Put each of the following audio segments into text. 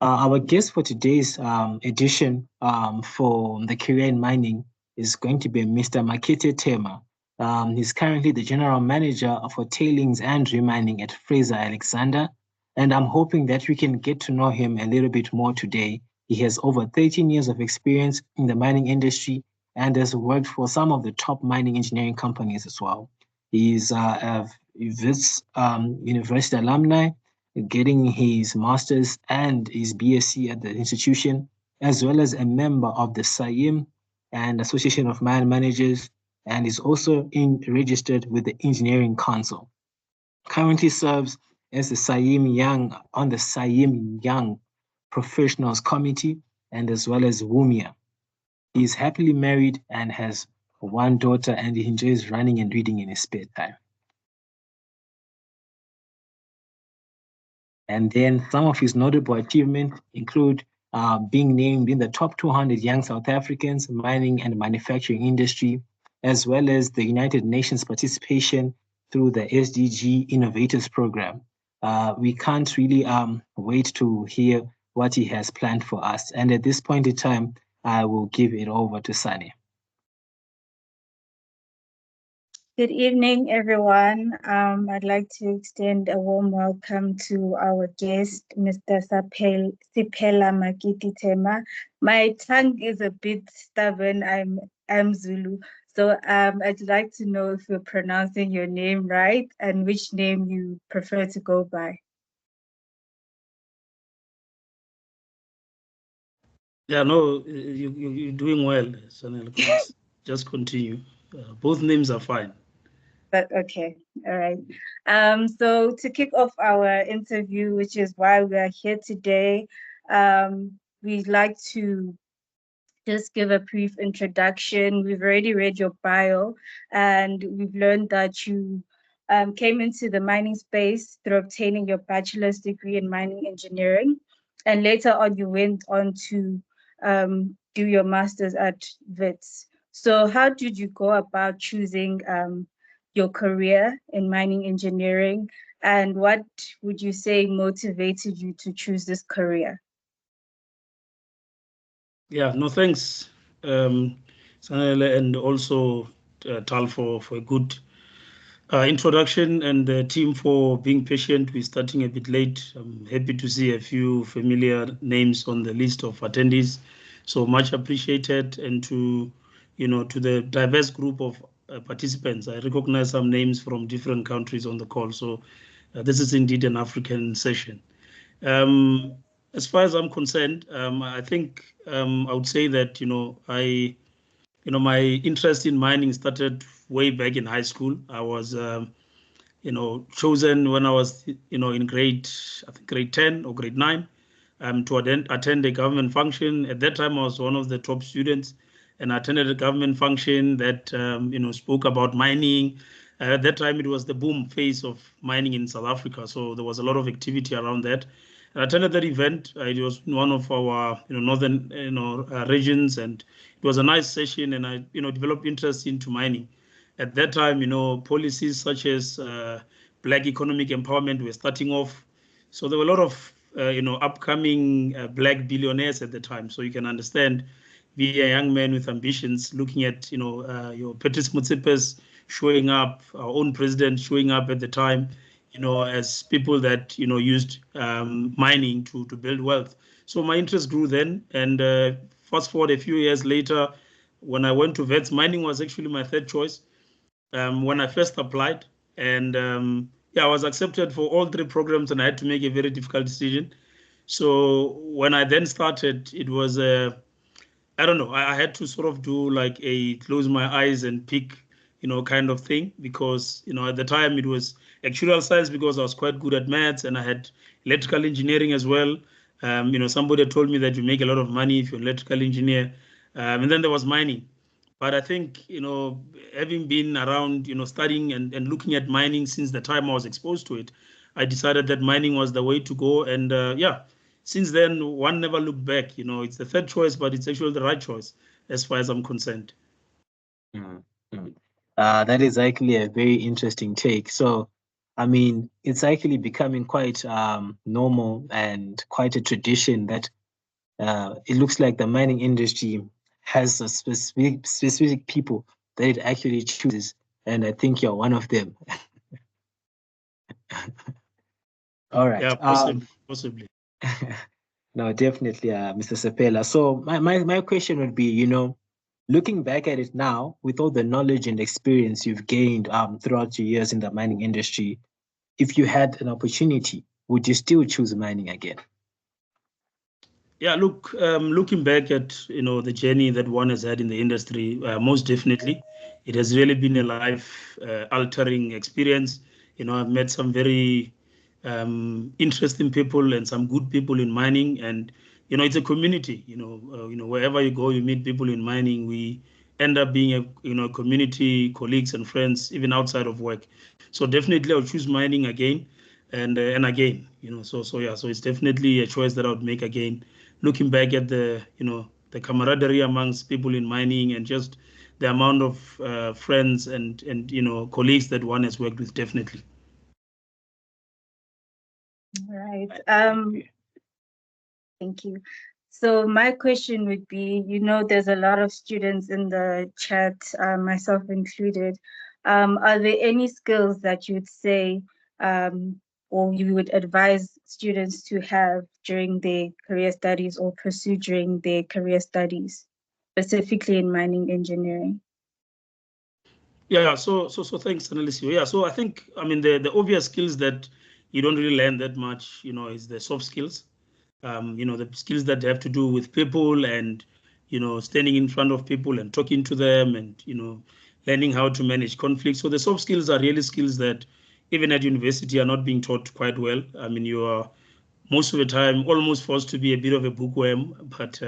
Our guest for today's edition for the career in mining is going to be Mr. Makete Thema. He's currently the general manager for Tailings and Remining at Fraser, Alexander. And I'm hoping that we can get to know him a little bit more today. He has over 13 years of experience in the mining industry and has worked for some of the top mining engineering companies as well. He's a Wits University alumni, getting his master's and his BSc at the institution, as well as a member of the CIM and Association of Mine Managers, and is also registered with the Engineering Council. Currently serves as the CIM Young Professionals Committee and as well as WUMIA. He is happily married and has one daughter, and he enjoys running and reading in his spare time. And then some of his notable achievements include being named in the top 200 young South Africans mining and manufacturing industry, as well as the United Nations participation through the SDG Innovators Program. We can't really wait to hear what he has planned for us. And at this point in time, I will give it over to Sani. Good evening, everyone. I'd like to extend a warm welcome to our guest, Mr. Sephela Makete Thema. My tongue is a bit stubborn. I'm Zulu, so I'd like to know if you're pronouncing your name right and which name you prefer to go by. Yeah, no, you're doing well, Sanelisiwe. Just continue. Both names are fine. But okay, all right. So to kick off our interview, which is why we are here today, we'd like to just give a brief introduction. We've already read your bio, and we've learned that you came into the mining space through obtaining your bachelor's degree in mining engineering, and later on you went on to do your master's at Wits. So how did you go about choosing your career in mining engineering, and what would you say motivated you to choose this career? Yeah, no, thanks, Sanele, and also Tal for a good introduction, and the team for being patient. We're starting a bit late. I'm happy to see a few familiar names on the list of attendees, so much appreciated. And to the diverse group of participants, I recognize some names from different countries on the call, so this is indeed an African session. As far as I'm concerned, I think I would say that my interest in mining started way back in high school. I was chosen when I was in grade 10 or grade 9 to attend a government function. At that time, I was one of the top students, and I attended a government function that spoke about mining. At that time, it was the boom phase of mining in South Africa, so there was a lot of activity around that. I attended that event. It was in one of our northern regions, and it was a nice session, and I developed interest into mining. At that time, policies such as Black economic empowerment were starting off, so there were a lot of upcoming Black billionaires at the time. So you can understand, be a young man with ambitions, looking at your Patrice Motsipes showing up, our own president showing up at the time, as people that used mining to build wealth. So my interest grew then, and fast forward a few years later, when I went to Wits, mining was actually my third choice when I first applied, and I was accepted for all three programs, and I had to make a very difficult decision. So when I then started, it was I don't know, I had to sort of do like a close my eyes and pick kind of thing, because at the time it was actuarial science, because I was quite good at maths, and I had electrical engineering as well. Somebody told me that you make a lot of money if you're an electrical engineer, and then there was mining. But I think having been around studying and looking at mining since the time I was exposed to it, I decided that mining was the way to go. And since then, one never looked back. It's the third choice, but it's actually the right choice as far as I'm concerned. That is actually a very interesting take. So I mean, it's actually becoming quite normal and quite a tradition that it looks like the mining industry has a specific people that it actually chooses, and I think you're one of them. All right. Yeah, possibly. No, definitely, Mr. Sephela. So my question would be, you know, looking back at it now, with all the knowledge and experience you've gained throughout your years in the mining industry, if you had an opportunity, would you still choose mining again? Yeah, look, looking back at the journey that one has had in the industry, most definitely, it has really been a life-altering experience. I've met some very interesting people and some good people in mining, and it's a community. Wherever you go, you meet people in mining. We end up being a community, colleagues and friends, even outside of work. So definitely, I'll choose mining again and again. So it's definitely a choice that I would make again, looking back at the camaraderie amongst people in mining and just the amount of friends and colleagues that one has worked with. Definitely. Right. Thank you. So my question would be, there's a lot of students in the chat, myself included. Are there any skills that you'd say or you would advise students to have during their career studies or pursue during their career studies, specifically in mining engineering? Yeah. So thanks, Sanelisiwe. Yeah. So I think, the obvious skills that you don't really learn that much, is the soft skills. The skills that have to do with people and, standing in front of people and talking to them and, learning how to manage conflict. So the soft skills are really skills that even at university are not being taught quite well. You are most of the time almost forced to be a bit of a bookworm, but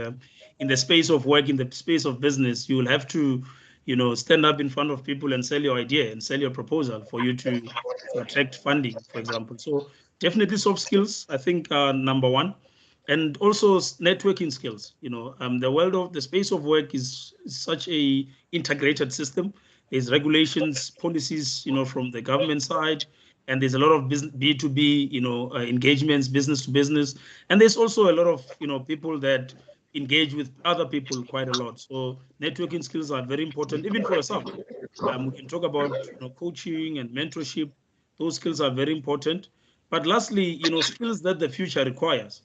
in the space of work, in the space of business, you will have to, stand up in front of people and sell your idea and sell your proposal for you to attract funding, for example. So definitely soft skills, I think, are number one. And also networking skills. The space of work is such a integrated system. There's regulations, policies, from the government side, and there's a lot of B2B, engagements, business to business, and there's also a lot of people that engage with other people quite a lot. So networking skills are very important, even for yourself. We can talk about coaching and mentorship. Those skills are very important. But lastly, skills that the future requires.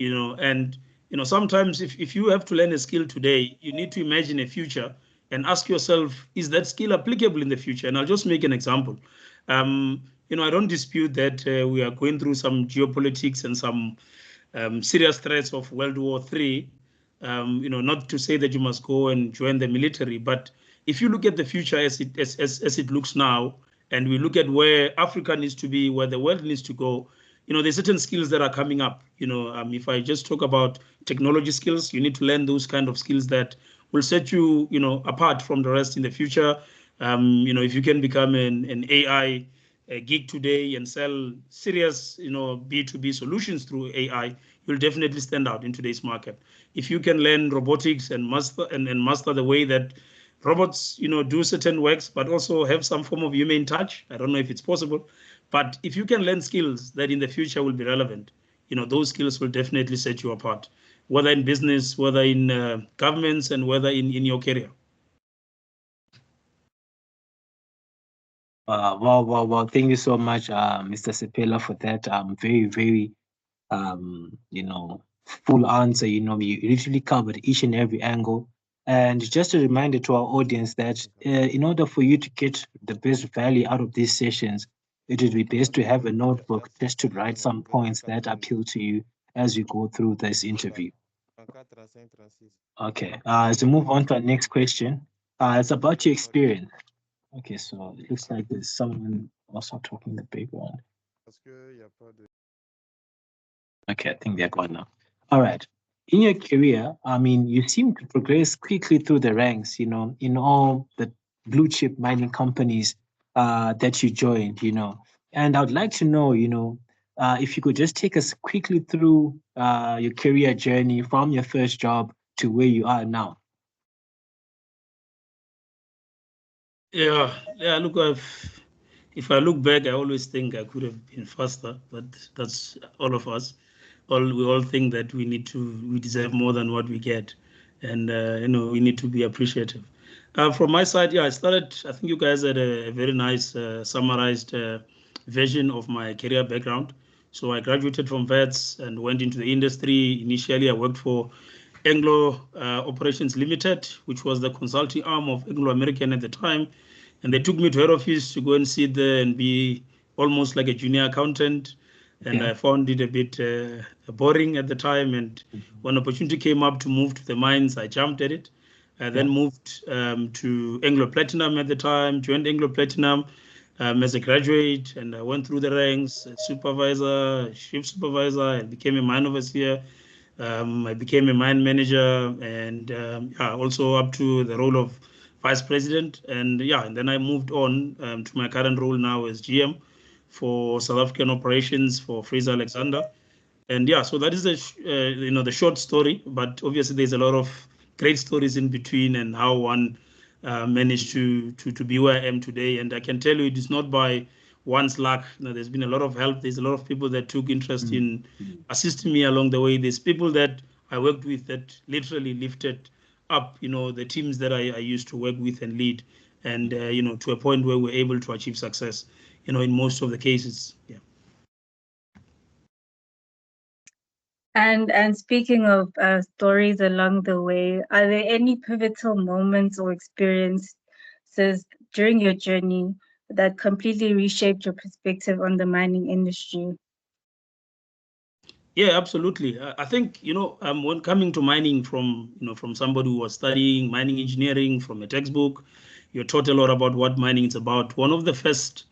And sometimes if you have to learn a skill today, you need to imagine a future and ask yourself, is that skill applicable in the future? And I'll just make an example. I don't dispute that we are going through some geopolitics and some serious threats of World War III. Not to say that you must go and join the military, but if you look at the future as it looks now, and we look at where Africa needs to be, where the world needs to go, there's certain skills that are coming up. If I just talk about technology skills, you need to learn those kind of skills that will set you, apart from the rest in the future. If you can become an AI geek today and sell serious, B2B solutions through AI, you'll definitely stand out in today's market. If you can learn robotics and master the way that robots, do certain works, but also have some form of human touch. I don't know if it's possible, but if you can learn skills that in the future will be relevant, those skills will definitely set you apart, whether in business, whether in governments, and whether in your career. Well, thank you so much, Mr. Sephela, for that very, very, full answer. You literally covered each and every angle. And just a reminder to our audience that in order for you to get the best value out of these sessions, it would be best to have a notebook just to write some points that appeal to you as we go through this interview. Okay, as we move on to our next question, it's about your experience. Okay, so it looks like there's someone also talking in the background. Okay, I think they're gone now. All right. In your career, you seem to progress quickly through the ranks, in all the blue chip mining companies that you joined, And I would like to know, if you could just take us quickly through your career journey from your first job to where you are now. Yeah. Look, if I look back, I always think I could have been faster, but that's all of us. We all think that we deserve more than what we get, and we need to be appreciative. From my side, yeah, I think you guys had a very nice summarized version of my career background. So I graduated from VETS and went into the industry. Initially, I worked for Anglo Operations Limited, which was the consulting arm of Anglo American at the time. And they took me to head office to go and sit there and be almost like a junior accountant. And I found it a bit boring at the time. And when opportunity came up to move to the mines, I jumped at it. I then moved to Anglo Platinum at the time, joined Anglo Platinum as a graduate, and I went through the ranks, supervisor, shift supervisor, I became a mine overseer. I became a mine manager, and also up to the role of vice president. And then I moved on to my current role now as GM for South African operations for Fraser Alexander. And so that is the short story, but obviously there's a lot of great stories in between and how one managed to be where I am today. And I can tell you it is not by one's luck. There's been a lot of help. There's a lot of people that took interest in assisting me along the way. There's people that I worked with that literally lifted up, the teams that I used to work with and lead, and to a point where we're able to achieve success, in most of the cases. Yeah. And speaking of stories along the way, are there any pivotal moments or experiences during your journey that completely reshaped your perspective on the mining industry? Yeah, absolutely. I think, when coming to mining from somebody who was studying mining engineering from a textbook, you're taught a lot about what mining is about. One of the first,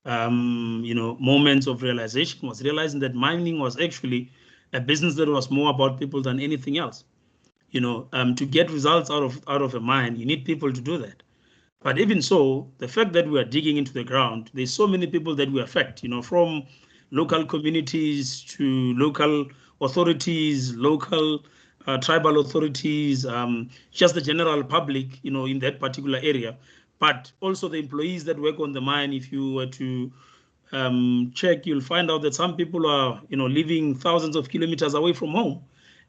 moments of realization was realizing that mining was actually a business that was more about people than anything else. To get results out of a mine, you need people to do that. But even so, the fact that we are digging into the ground, there's so many people that we affect, from local communities to local authorities, local tribal authorities, just the general public, in that particular area. But also the employees that work on the mine. If you were to check, you'll find out that some people are, living thousands of kilometers away from home,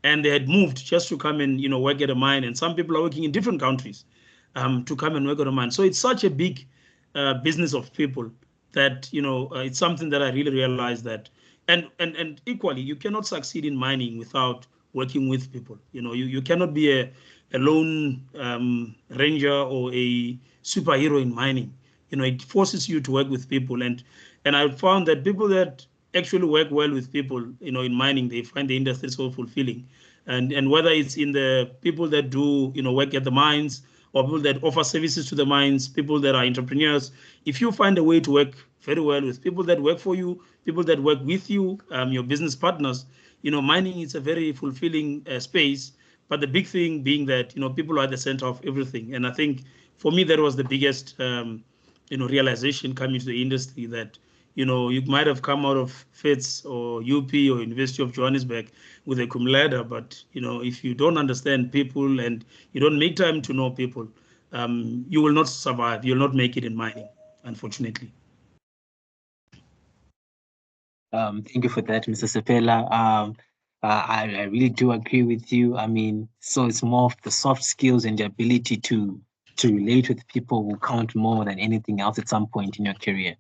and they had moved just to come and, work at a mine. And some people are working in different countries to come and work on a mine. So it's such a big business of people that, it's something that I really realized that, and equally, you cannot succeed in mining without working with people. You cannot be a lone ranger or a superhero in mining. It forces you to work with people, and I found that people that actually work well with people, in mining, they find the industry so fulfilling. And whether it's in the people that do, work at the mines, or people that offer services to the mines, people that are entrepreneurs, if you find a way to work very well with people that work for you, people that work with you, your business partners, mining is a very fulfilling space. But the big thing being that, people are at the center of everything. And I think for me, that was the biggest, realization coming to the industry, that, you might have come out of FITS or UP or University of Johannesburg with a cum laude, but, if you don't understand people and you don't make time to know people, you will not survive. You'll not make it in mining, unfortunately. Thank you for that, Mr. Sephela. I really do agree with you. I mean, so it's more of the soft skills and the ability to relate with people will count more than anything else at some point in your career.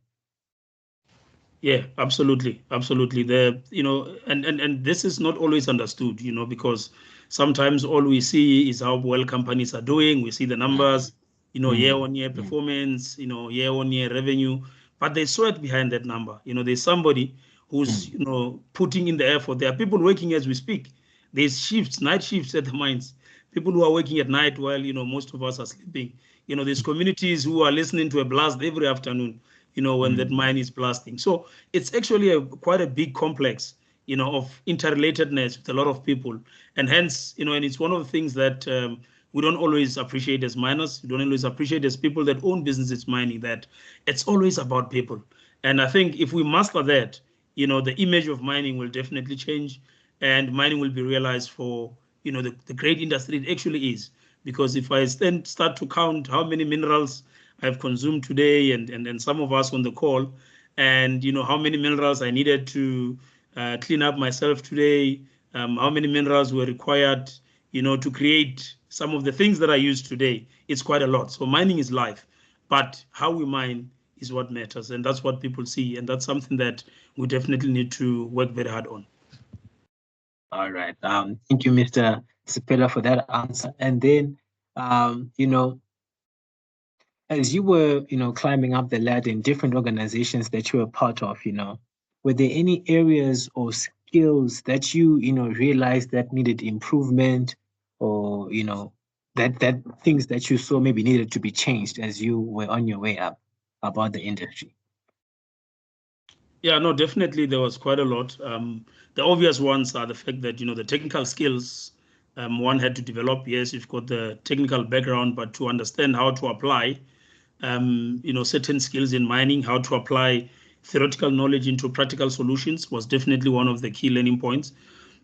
Yeah, absolutely. And this is not always understood, because sometimes all we see is how well companies are doing. We see the numbers, year-on-year performance, year-on-year revenue, but there's sweat behind that number. There's somebody who's, putting in the effort. There are people working as we speak. There's shifts, night shifts at the mines. People who are working at night while, most of us are sleeping. There's communities who are listening to a blast every afternoon, when that mine is blasting. So it's actually quite a big complex, of interrelatedness with a lot of people. And hence, and it's one of the things that we don't always appreciate as miners. We don't always appreciate as people that own businesses mining, that it's always about people. And I think if we master that, the image of mining will definitely change, and mining will be realized for, the great industry it actually is. Because if I start to count how many minerals I've consumed today, and some of us on the call, and how many minerals I needed to clean up myself today, how many minerals were required, to create some of the things that I use today. It's quite a lot. So mining is life, but how we mine is what matters, and that's what people see, and that's something that we definitely need to work very hard on. All right. Thank you, Mr. Sephela, for that answer. And then, as you were, climbing up the ladder in different organizations that you were part of, were there any areas or skills that you, realized that needed improvement, or, that things that you saw maybe needed to be changed as you were on your way up about the industry? Yeah, no, definitely there was quite a lot. The obvious ones are the fact that, the technical skills one had to develop. Yes, you've got the technical background, but to understand how to apply, certain skills in mining, how to apply theoretical knowledge into practical solutions was definitely one of the key learning points.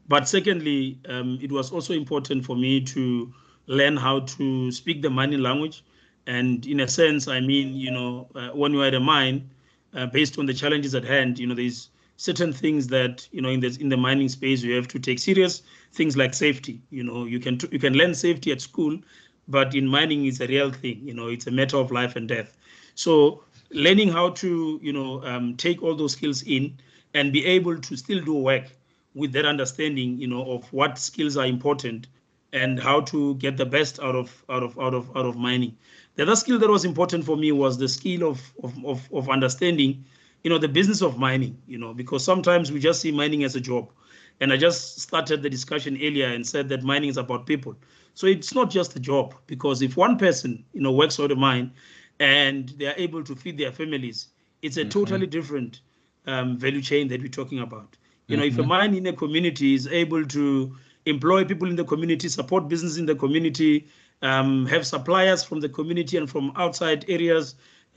But secondly, it was also important for me to learn how to speak the mining language. And in a sense, I mean, when you're at a mine, based on the challenges at hand, there's certain things that, in the mining space, you have to take serious, things like safety. You can learn safety at school, but in mining, it's a real thing. It's a matter of life and death. So learning how to, take all those skills in and be able to still do work with that understanding, of what skills are important and how to get the best out of mining. The other skill that was important for me was the skill of understanding, the business of mining, because sometimes we just see mining as a job. And I just started the discussion earlier and said that mining is about people. So it's not just a job, because if one person, works out a mine and they are able to feed their families, it's a totally different value chain that we're talking about. If a mine in a community is able to employ people in the community, support business in the community, have suppliers from the community and from outside areas,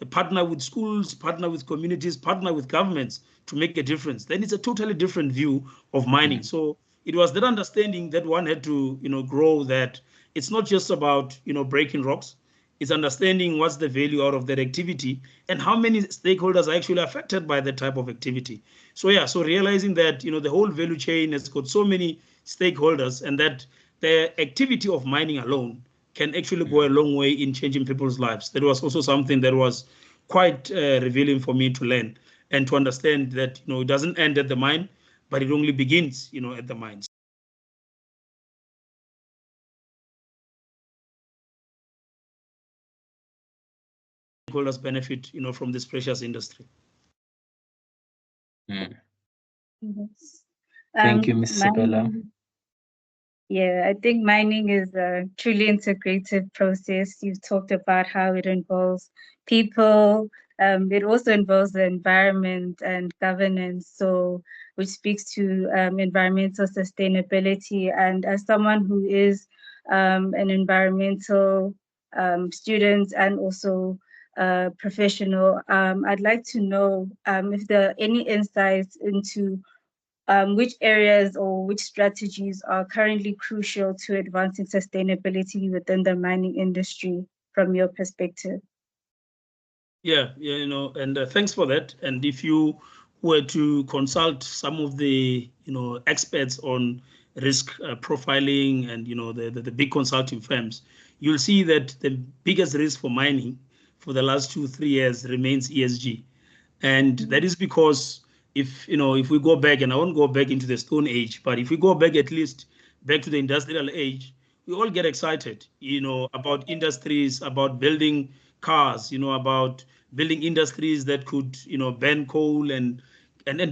partner with schools, partner with communities, partner with governments to make a difference, then it's a totally different view of mining. So it was that understanding that one had to, grow, that it's not just about, breaking rocks. It's understanding what's the value out of that activity and how many stakeholders are actually affected by that type of activity. So yeah, so realizing that, the whole value chain has got so many stakeholders, and that the activity of mining alone can actually go a long way in changing people's lives. That was also something that was quite revealing for me to learn and to understand that, it doesn't end at the mine, but it only begins, at the mines. Stakeholders benefit, from this precious industry. Thank you, Ms. Sephela. Yeah, I think mining is a truly integrated process. You've talked about how it involves people. It also involves the environment and governance, so which speaks to environmental sustainability. And as someone who is an environmental student and also professional, I'd like to know if there are any insights into which areas or which strategies are currently crucial to advancing sustainability within the mining industry from your perspective? Yeah, and thanks for that. And if you were to consult some of the, experts on risk profiling and, the big consulting firms, you'll see that the biggest risk for mining for the last 2-3 years remains ESG. And that is because if we go back, and I won't go back into the Stone Age, but if we go back at least back to the industrial age, we all get excited, about industries, about building cars, about building industries that could, burn coal and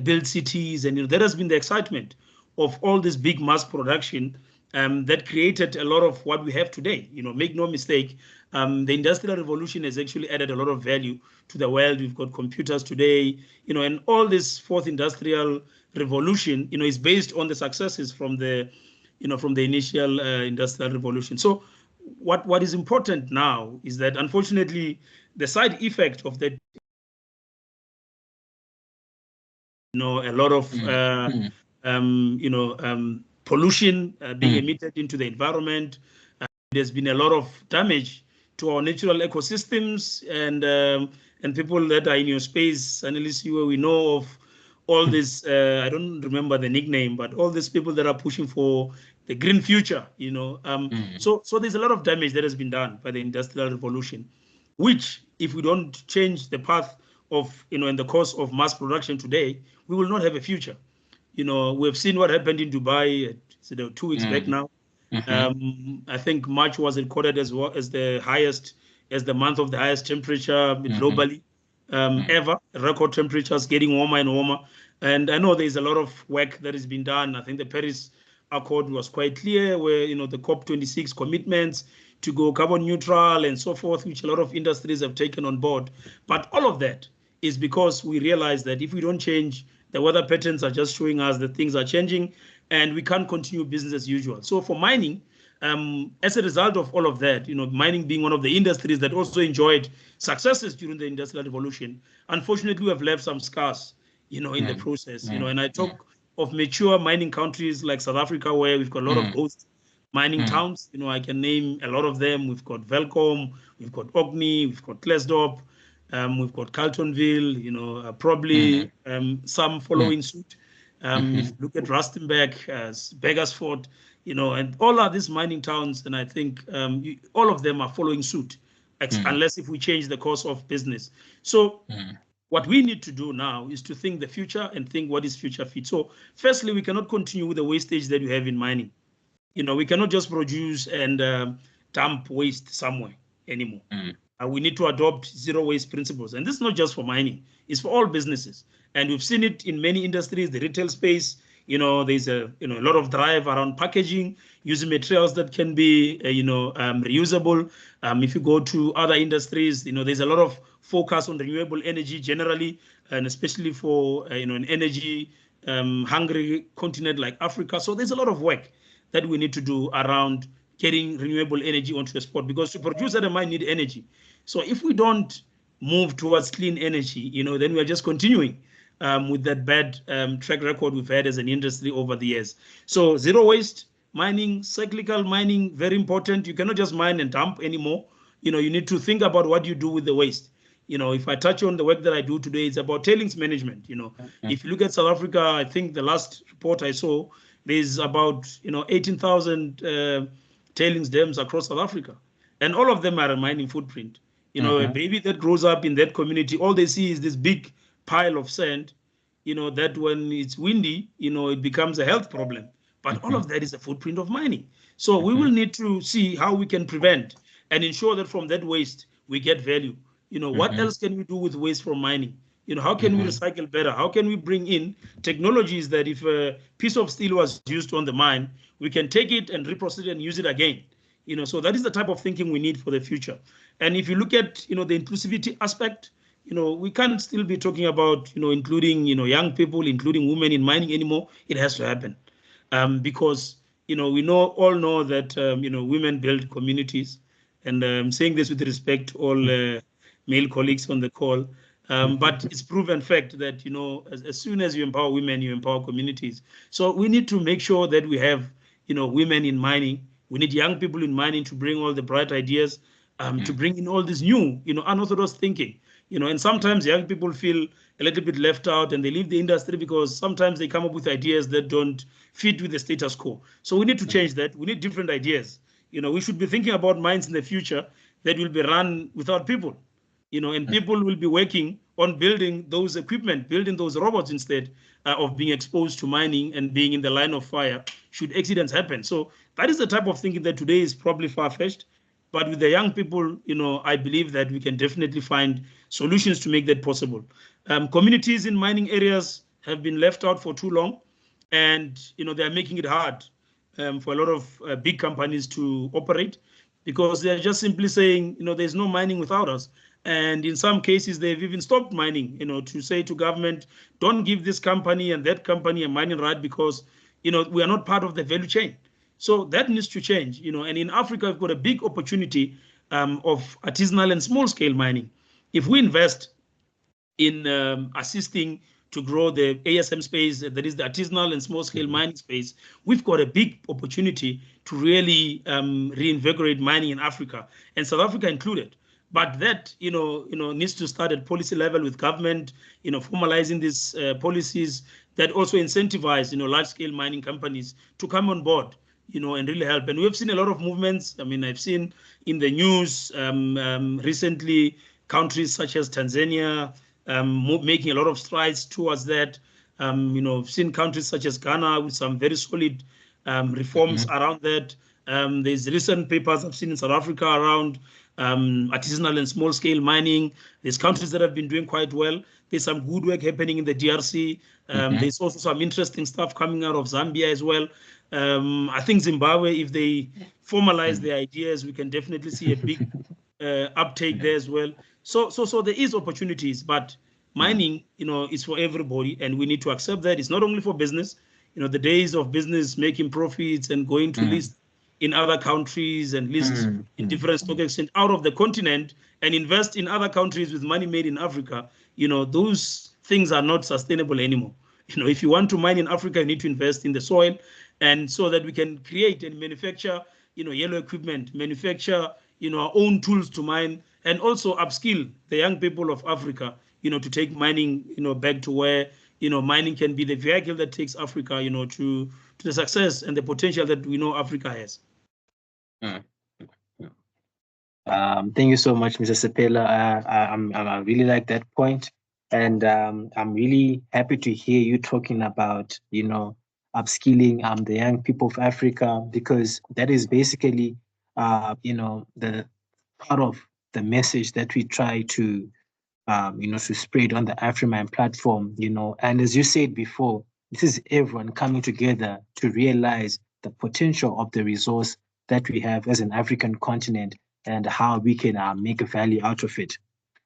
build cities. And that has been the excitement of all this big mass production that created a lot of what we have today. Make no mistake, the Industrial Revolution has actually added a lot of value to the world. We've got computers today, and all this fourth industrial revolution, is based on the successes from the, from the initial industrial revolution. So what is important now is that, unfortunately, the side effect of that, a lot of pollution being emitted into the environment. There's been a lot of damage to our natural ecosystems, and people that are in your space, Sanelisiwe, we know of all this, I don't remember the nickname, but all these people that are pushing for the green future, you know. So there's a lot of damage that has been done by the Industrial Revolution, which if we don't change the path of, you know, in the course of mass production today, we will not have a future. You know, we've seen what happened in Dubai 2 weeks back now. I think March was recorded as well as the highest, as the month of the highest temperature globally ever. Record temperatures getting warmer and warmer. And I know there's a lot of work that has been done. I think the Paris Accord was quite clear, where, you know, the COP26 commitments to go carbon neutral and so forth, which a lot of industries have taken on board. But all of that is because we realize that if we don't change, the weather patterns are just showing us that things are changing and we can't continue business as usual. So for mining, as a result of all of that, you know, mining being one of the industries that also enjoyed successes during the Industrial Revolution, unfortunately, we have left some scars, you know, in the process, you know, and I talk of mature mining countries like South Africa, where we've got a lot of ghost mining towns. You know, I can name a lot of them. We've got Velkom, we've got Ogni, we've got Klesdorp, we've got Carltonville, you know, probably some following suit. If you look at Rustenburg, Beggersford, you know, and all of these mining towns, and I think all of them are following suit, unless if we change the course of business. So what we need to do now is to think the future and think what is future fit. So firstly, we cannot continue with the wastage that you have in mining. You know, we cannot just produce and dump waste somewhere anymore. We need to adopt zero waste principles. And this is not just for mining, it's for all businesses. And we've seen it in many industries, the retail space. You know, there's a lot of drive around packaging, using materials that can be, reusable. If you go to other industries, you know, there's a lot of focus on renewable energy generally, and especially for, an energy hungry continent like Africa. So there's a lot of work that we need to do around getting renewable energy onto the spot, because to produce at a mine need energy. So if we don't move towards clean energy, you know, then we're just continuing with that bad track record we've had as an industry over the years. So zero waste mining, cyclical mining, very important. You cannot just mine and dump anymore. You know, you need to think about what you do with the waste. You know, if I touch on the work that I do today, it's about tailings management. You know, if you look at South Africa, I think the last report I saw, there's about 18,000 tailings dams across South Africa, and all of them are a mining footprint. You know, a baby that grows up in that community, all they see is this big pile of sand. You know, that when it's windy, you know, it becomes a health problem. But all of that is a footprint of mining. So we will need to see how we can prevent and ensure that from that waste we get value. You know, what else can we do with waste from mining? You know, how can we recycle better? How can we bring in technologies that if a piece of steel was used on the mine, we can take it and reprocess it and use it again? You know, so that is the type of thinking we need for the future. And if you look at, you know, the inclusivity aspect, you know, we can't still be talking about, you know, including, you know, young people, including women in mining anymore. It has to happen because, you know, we all know that, women build communities. And I'm saying this with respect to all male colleagues on the call. But it's proven fact that, you know, as soon as you empower women, you empower communities. So we need to make sure that we have, you know, women in mining. We need young people in mining to bring all the bright ideas, to bring in all this new, you know, unorthodox thinking. You know, and sometimes young people feel a little bit left out and they leave the industry because sometimes they come up with ideas that don't fit with the status quo. So we need to change that. We need different ideas. You know, we should be thinking about mines in the future that will be run without people. You know, and people will be working on building those equipment, building those robots instead of being exposed to mining and being in the line of fire should accidents happen. So that is the type of thinking that today is probably far-fetched. But with the young people, you know, I believe that we can definitely find solutions to make that possible. Communities in mining areas have been left out for too long, and, you know, they're making it hard for a lot of big companies to operate because they're just simply saying, you know, there's no mining without us. And in some cases, they've even stopped mining, you know, to say to government, don't give this company and that company a mining right because, you know, we are not part of the value chain. So that needs to change, you know, and in Africa, we've got a big opportunity of artisanal and small scale mining. If we invest in assisting to grow the ASM space, that is the artisanal and small-scale mining space, we've got a big opportunity to really reinvigorate mining in Africa, and South Africa included. But that, needs to start at policy level with government, formalizing these policies that also incentivize, large-scale mining companies to come on board, and really help. And we've seen a lot of movements. I mean, I've seen in the news recently countries such as Tanzania making a lot of strides towards that. I've seen countries such as Ghana with some very solid reforms around that. There's recent papers I've seen in South Africa around artisanal and small-scale mining. There's countries that have been doing quite well. There's some good work happening in the DRC. There's also some interesting stuff coming out of Zambia as well. I think Zimbabwe, if they formalize their ideas, we can definitely see a big uptake there as well. So there is opportunities, but mining, is for everybody, and we need to accept that. It's not only for business. The days of business making profits and going to list in other countries and list in different stock exchange out of the continent and invest in other countries with money made in Africa, those things are not sustainable anymore. If you want to mine in Africa, you need to invest in the soil, and so that we can create and manufacture, yellow equipment, manufacture, our own tools to mine, and also upskill the young people of Africa, to take mining, back to where, mining can be the vehicle that takes Africa, to the success and the potential that we know Africa has. Thank you so much, Mr. Sephela. I really like that point, and I'm really happy to hear you talking about, upskilling the young people of Africa, because that is basically, the part of the message that we try to, to spread on the AfriMine platform, and as you said before, this is everyone coming together to realize the potential of the resource that we have as an African continent and how we can make a value out of it.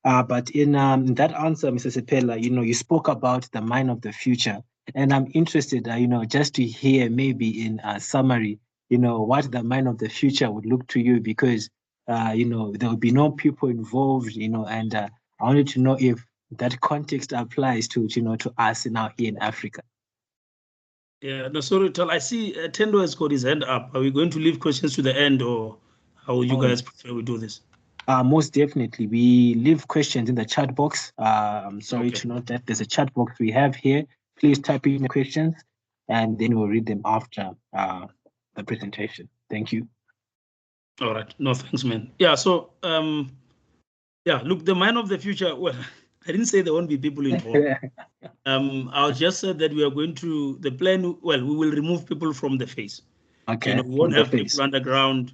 But in that answer, Mr. Sephela, you spoke about the mine of the future, and I'm interested, just to hear maybe in a summary, what the mine of the future would look to you, because, there will be no people involved, and I wanted to know if that context applies to, to us now here in Africa. Yeah, no, sorry, Tal. I see Tendo has got his hand up. Are we going to leave questions to the end, or how would you guys prefer we do this? Most definitely. We leave questions in the chat box. I'm sorry to note that there's a chat box we have here. Please type in the questions, and then we'll read them after the presentation. Thank you. All right. No, thanks, man. Yeah, so, look, the mine of the future, well, I didn't say there won't be people involved. I just said that we are going to, the plan, well, we will remove people from the face. Okay. We won't have people underground,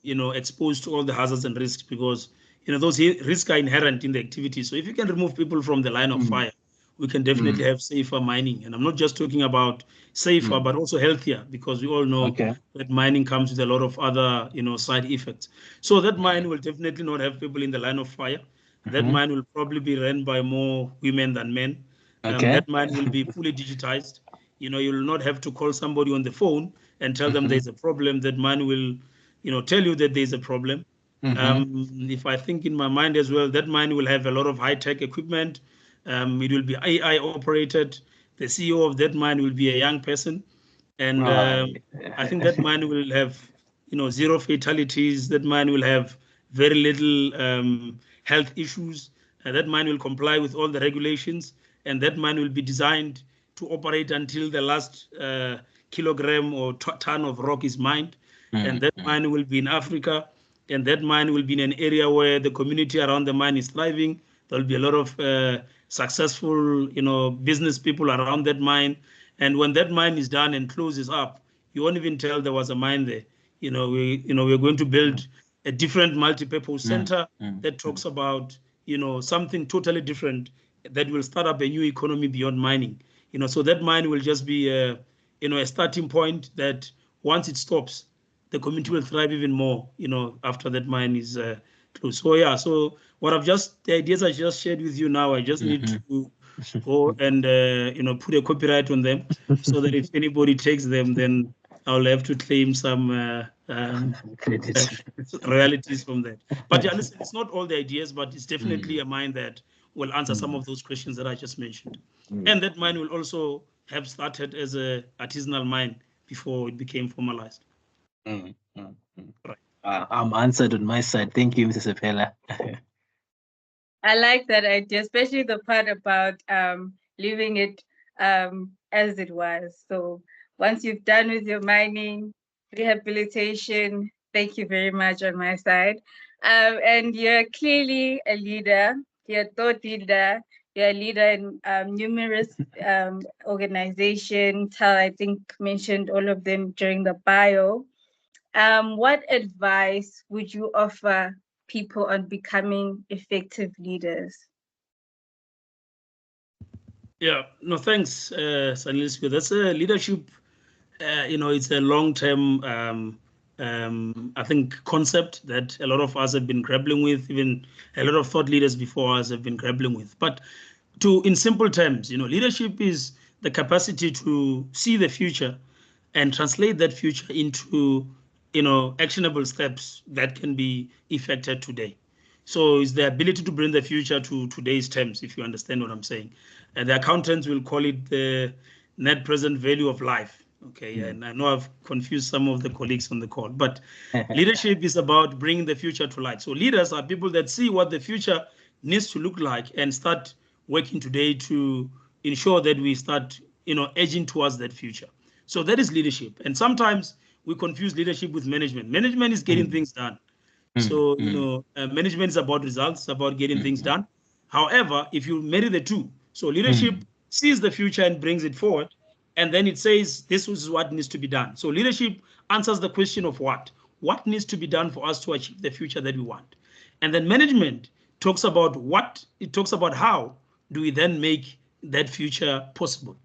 exposed to all the hazards and risks, because, those risks are inherent in the activity. So if you can remove people from the line of fire, we can definitely have safer mining. And I'm not just talking about safer, but also healthier, because we all know that mining comes with a lot of other, side effects. So that mine will definitely not have people in the line of fire. That mine will probably be run by more women than men. That mine will be fully digitized. You'll not have to call somebody on the phone and tell them there's a problem. That mine will, tell you that there's a problem. If I think in my mind as well, that mine will have a lot of high-tech equipment. It will be AI operated. The CEO of that mine will be a young person. And I think that mine will have, 0 fatalities. That mine will have very little health issues. That mine will comply with all the regulations. And that mine will be designed to operate until the last kilogram or ton of rock is mined. And that mine will be in Africa. And that mine will be in an area where the community around the mine is thriving. There'll be a lot of successful, business people around that mine. And when that mine is done and closes up, you won't even tell there was a mine there. We're going to build a different multi-purpose center that talks about, something totally different that will start up a new economy beyond mining. So that mine will just be a starting point that once it stops, the community will thrive even more, after that mine is closed. So the ideas I just shared with you now, I just need to go and, put a copyright on them so that if anybody takes them, then I'll have to claim some royalties from that. But yeah, listen, it's not all the ideas, but it's definitely a mine that will answer some of those questions that I just mentioned. And that mine will also have started as an artisanal mine before it became formalized. Right. I'm answered on my side. Thank you, Mr. Sephela. I like that idea, especially the part about leaving it as it was. So once you've done with your mining, rehabilitation, thank you very much on my side. And you're clearly a leader. You're a thought leader. You're a leader in numerous organizations. Tal, I think, mentioned all of them during the bio. What advice would you offer people on becoming effective leaders? Yeah, no, thanks, Sanelisiwe. That's a leadership, it's a long-term, I think, concept that a lot of us have been grappling with, even a lot of thought leaders before us have been grappling with. But in simple terms, leadership is the capacity to see the future and translate that future into, actionable steps that can be effected today. So it's the ability to bring the future to today's terms, if you understand what I'm saying. And the accountants will call it the net present value of life. Okay, and I know I've confused some of the colleagues on the call, but leadership is about bringing the future to light. So leaders are people that see what the future needs to look like and start working today to ensure that we start, edging towards that future. So that is leadership. And sometimes we confuse leadership with management. Management is getting things done. So, management is about results, about getting things done. However, if you marry the two, so leadership sees the future and brings it forward, and then it says, this is what needs to be done. So leadership answers the question of what? What needs to be done for us to achieve the future that we want? And then management talks about what, it talks about how do we then make that future possible.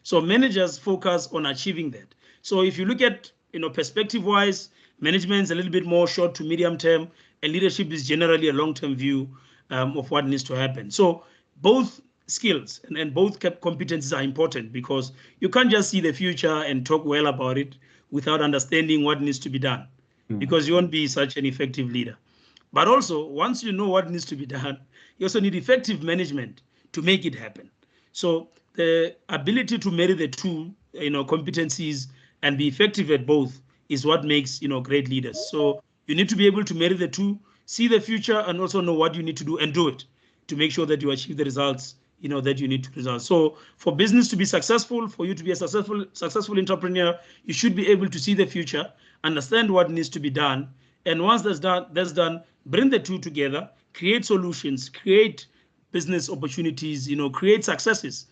So managers focus on achieving that. So if you look at, perspective-wise, management is a little bit more short to medium term, and leadership is generally a long-term view of what needs to happen. So both skills and both competencies are important, because you can't just see the future and talk well about it without understanding what needs to be done, because you won't be such an effective leader. But also, once you know what needs to be done, you also need effective management to make it happen. So the ability to marry the two, competencies and be effective at both is what makes, great leaders. So you need to be able to marry the two, see the future, and also know what you need to do and do it to make sure that you achieve the results, that you need to result. So for business to be successful, for you to be a successful entrepreneur, you should be able to see the future, understand what needs to be done, and once that's done, bring the two together, create solutions, create business opportunities, create successes,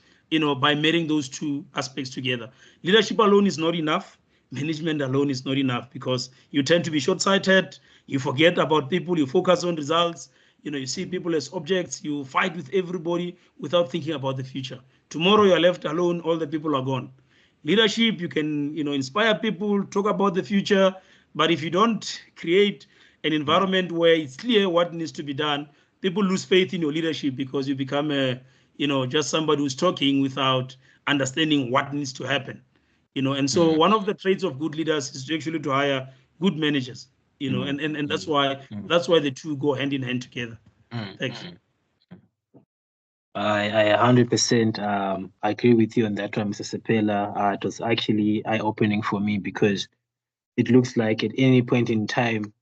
by marrying those two aspects together. Leadership alone is not enough. Management alone is not enough, because you tend to be short-sighted. You forget about people. You focus on results. You see people as objects. You fight with everybody without thinking about the future. Tomorrow you're left alone. All the people are gone. Leadership, you can, inspire people, talk about the future. But if you don't create an environment where it's clear what needs to be done, people lose faith in your leadership, because you become just somebody who's talking without understanding what needs to happen. And so one of the traits of good leaders is actually to hire good managers, and that's why the two go hand in hand together. Thank you. I 100% agree with you on that one, Mr. Sephela. It was actually eye-opening for me, because it looks like at any point in time,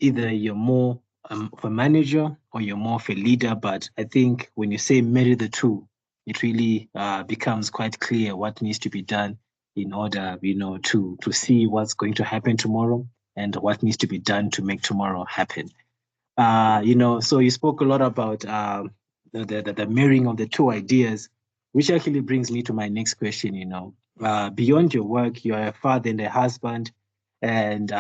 either you're more of a manager or you're more of a leader. But I think when you say marry the two, it really becomes quite clear what needs to be done in order, to see what's going to happen tomorrow and what needs to be done to make tomorrow happen. So you spoke a lot about the marrying of the two ideas, which actually brings me to my next question. Beyond your work, you're a father and a husband. And,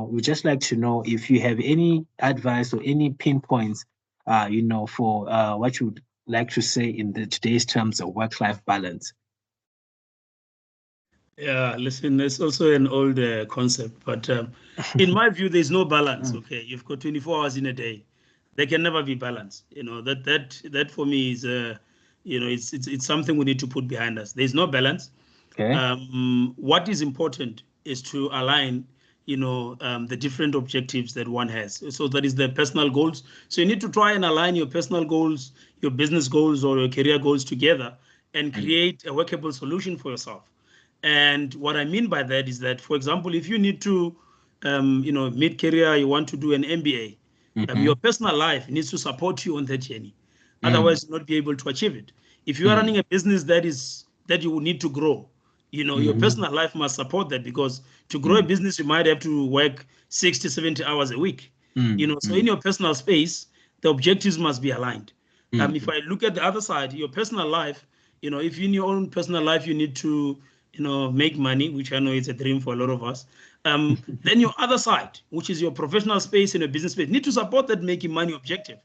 we'd just like to know if you have any advice or any pinpoints, for what you would like to say in today's terms of work-life balance. Yeah, listen, it's also an old concept, but in my view, there's no balance. Okay, you've got 24 hours in a day. There can never be balance. That for me is, it's something we need to put behind us. There's no balance. Okay. What is important is to align, the different objectives that one has. So that is the personal goals. So you need to try and align your personal goals, your business goals, or your career goals together and create a workable solution for yourself. And what I mean by that is that, for example, if you need to, mid-career, you want to do an MBA, your personal life needs to support you on that journey. Otherwise, you'll not be able to achieve it. If you are running a business that you will need to grow, your personal life must support that, because to grow a business, you might have to work 60, 70 hours a week. So in your personal space, the objectives must be aligned. If I look at the other side, your personal life, if in your own personal life you need to, make money, which I know is a dream for a lot of us, then your other side, which is your professional space and your business space, need to support that making money objective.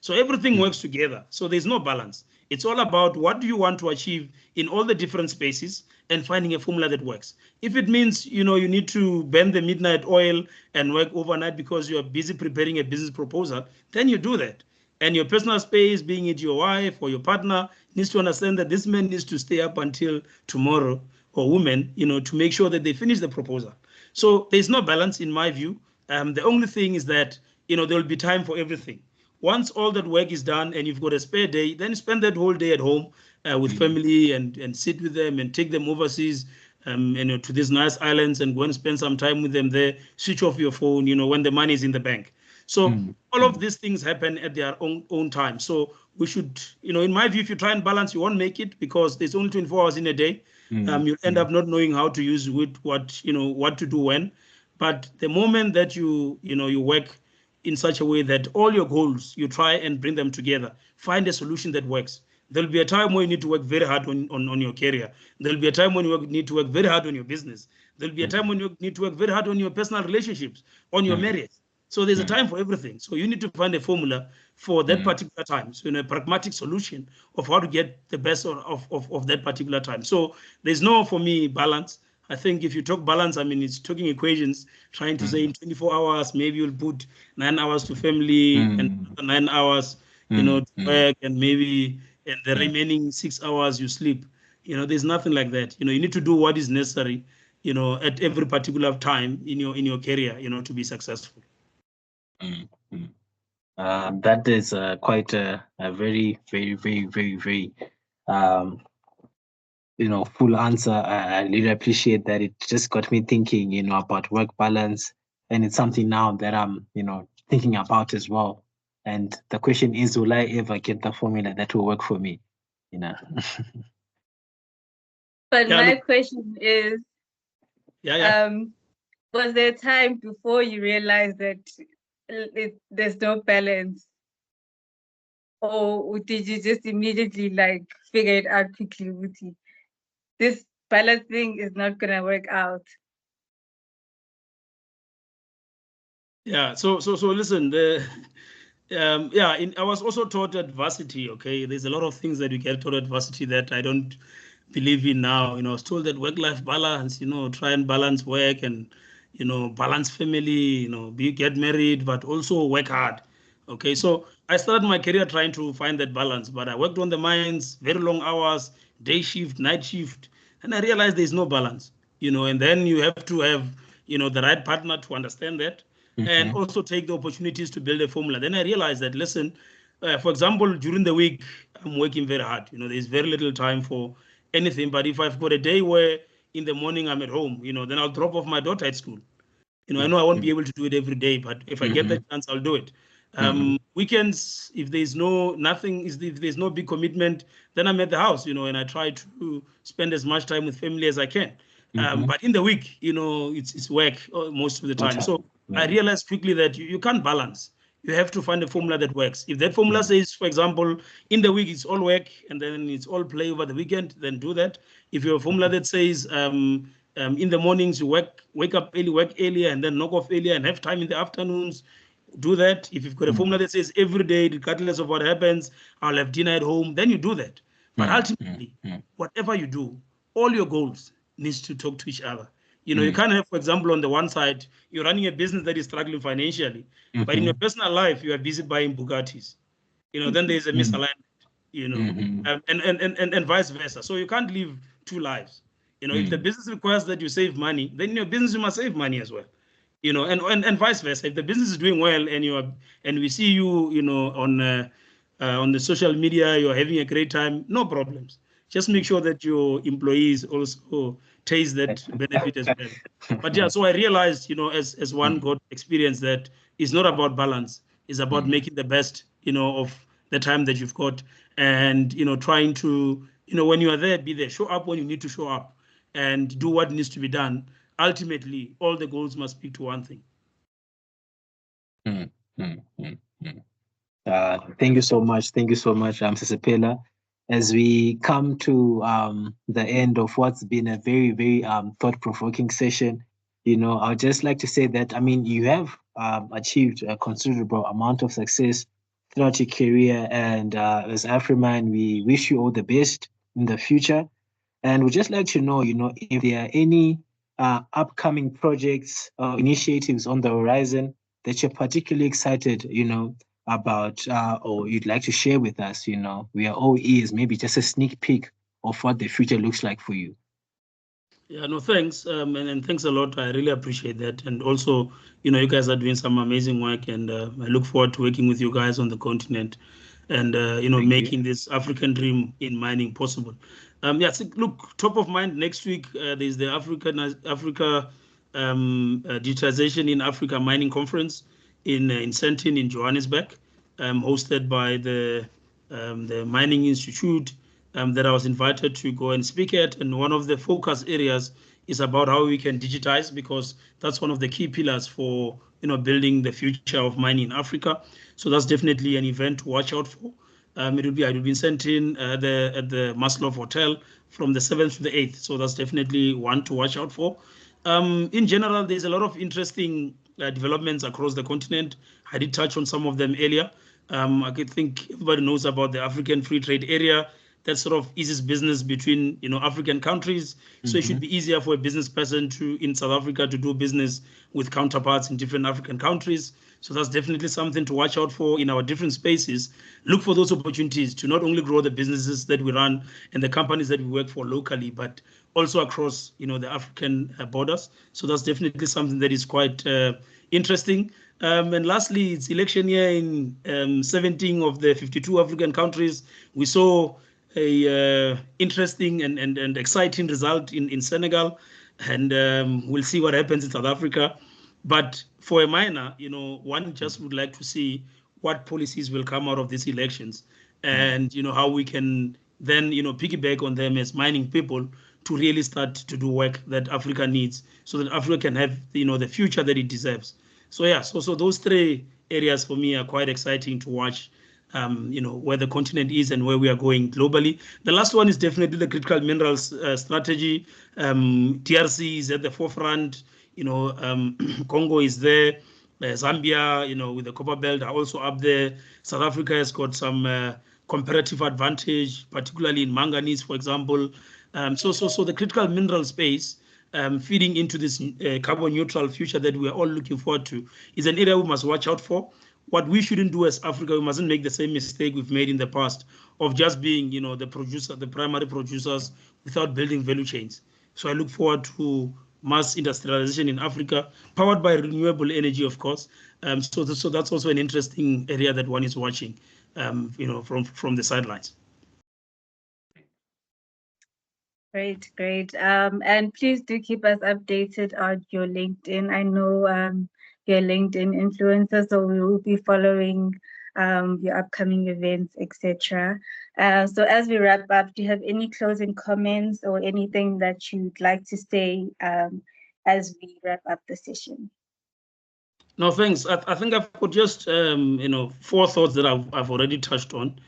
So everything works together. So there's no balance. It's all about what do you want to achieve in all the different spaces and finding a formula that works. If it means, you need to bend the midnight oil and work overnight because you are busy preparing a business proposal, then you do that. And your personal space, being it your wife or your partner, needs to understand that this man needs to stay up until tomorrow, or woman, to make sure that they finish the proposal. So there's no balance in my view. The only thing is that, there will be time for everything. Once all that work is done and you've got a spare day, then spend that whole day at home with family and sit with them and take them overseas to these nice islands and go and spend some time with them there. Switch off your phone, when the money is in the bank. So all of these things happen at their own time. So we should, in my view, if you try and balance, you won't make it, because there's only 24 hours in a day. You'll end up not knowing how to use what to do when. But the moment that you work in such a way that all your goals, you try and bring them together, find a solution that works. There'll be a time where you need to work very hard on your career. There'll be a time when you need to work very hard on your business. There'll be a time when you need to work very hard on your personal relationships, on your marriage. So there's a time for everything. So you need to find a formula for that particular time. So a pragmatic solution of how to get the best of that particular time. So there's no, for me, balance. I think if you talk balance, I mean, it's talking equations, trying to say in 24 hours, maybe you'll put 9 hours to family and 9 hours, to work, and maybe and the remaining 6 hours you sleep. There's nothing like that. You need to do what is necessary, at every particular time in your career, to be successful. That is quite a very, very, very, very, very full answer. I really appreciate that. It just got me thinking, about work balance, and it's something now that I'm, thinking about as well. And the question is, will I ever get the formula that will work for me? But my question is, was there a time before you realized that there's no balance? Or did you just immediately figure it out quickly, Wuti? This balance thing is not gonna work out. Yeah. So listen. I was also taught at varsity. Okay, there's a lot of things that you get taught at varsity that I don't believe in now. I was told that work-life balance. Try and balance work and balance family. Get married, but also work hard. Okay, so I started my career trying to find that balance, but I worked on the mines, very long hours, day shift, night shift, and I realized there's no balance. And then you have to have the right partner to understand that. And also take the opportunities to build a formula. Then I realized that, listen, for example, during the week, I'm working very hard. There's very little time for anything. But if I've got a day where in the morning I'm at home, then I'll drop off my daughter at school. I know I won't be able to do it every day, but if I get the chance, I'll do it. Weekends, if there's if there's no big commitment, then I'm at the house, and I try to spend as much time with family as I can. But in the week, it's work most of the time. So I realized quickly that you can't balance. You have to find a formula that works. If that formula says, for example, in the week it's all work and then it's all play over the weekend, then do that. If you have a formula that says in the mornings you wake up early, work earlier, and then knock off earlier and have time in the afternoons, do that. If you've got a formula that says every day, regardless of what happens, I'll have dinner at home, then you do that. But ultimately, whatever you do, all your goals needs to talk to each other. You can't have, for example, on the one side, you're running a business that is struggling financially, but in your personal life, you are busy buying Bugattis. Then there's a misalignment, and vice versa. So you can't live two lives. If the business requires that you save money, then in your business, you must save money as well. you know, and vice versa. If the business is doing well and we see you, you know, on the social media, you're having a great time, no problems. Just make sure that your employees also taste that benefit as well. But yeah, so I realized, you know, as one got experience, that it's not about balance. It's about making the best, you know, of the time that you've got, and, you know, trying to, you know, when you are there, be there, show up when you need to show up, and do what needs to be done. Ultimately, all the goals must speak to one thing. Thank you so much. Thank you so much, Sephela. As we come to the end of what's been a very, very thought-provoking session, you know, I'd just like to say that, I mean, you have achieved a considerable amount of success throughout your career, and as AfriMine, we wish you all the best in the future. And we'd just like to know, you know, if there are any upcoming projects or initiatives on the horizon that you're particularly excited, you know, about or you'd like to share with us. You know, we are all ears, maybe just a sneak peek of what the future looks like for you. Yeah, no, thanks. And thanks a lot. I really appreciate that. And also, you know, you guys are doing some amazing work, and I look forward to working with you guys on the continent and, you know, making this African dream in mining possible. Yeah, so look, top of mind next week, there's the Africa Digitization in Africa Mining Conference in Sandton in Johannesburg, hosted by the Mining Institute, that I was invited to go and speak at. And one of the focus areas is about how we can digitize, because that's one of the key pillars for, you know, building the future of mining in Africa. So that's definitely an event to watch out for. I will be in Sandton at the Maslow Hotel from the 7th to the 8th. So that's definitely one to watch out for. In general, there's a lot of interesting developments across the continent. I did touch on some of them earlier. I think everybody knows about the African Free Trade Area. That sort of eases business between, you know, African countries. So it should be easier for a business person in South Africa to do business with counterparts in different African countries. So that's definitely something to watch out for in our different spaces. Look for those opportunities to not only grow the businesses that we run and the companies that we work for locally, but also across, you know, the African borders. So that's definitely something that is quite interesting. And lastly, it's election year in 17 of the 52 African countries. We saw a interesting and exciting result in Senegal, and we'll see what happens in South Africa. But for a miner, you know, one just would like to see what policies will come out of these elections, and, you know, how we can then, you know, piggyback on them as mining people to really start to do work that Africa needs, so that Africa can have, you know, the future that it deserves. So yeah, so those three areas for me are quite exciting to watch. You know, where the continent is and where we are going globally. The last one is definitely the critical minerals strategy. DRC is at the forefront. You know, Congo is there. Zambia, you know, with the copper belt are also up there. South Africa has got some comparative advantage, particularly in manganese, for example. So the critical mineral space, feeding into this carbon neutral future that we are all looking forward to, is an area we must watch out for. What we shouldn't do as Africa, we mustn't make the same mistake we've made in the past of just being, you know, the primary producers without building value chains. So I look forward to mass industrialization in Africa, powered by renewable energy, of course. So that's also an interesting area that one is watching, you know, from the sidelines. Great. And please do keep us updated on your LinkedIn. I know you're a LinkedIn influencer, so we will be following your upcoming events, etc. So as we wrap up, do you have any closing comments or anything that you'd like to say as we wrap up the session? No, thanks. I think I've got just you know, 4 thoughts that I've already touched on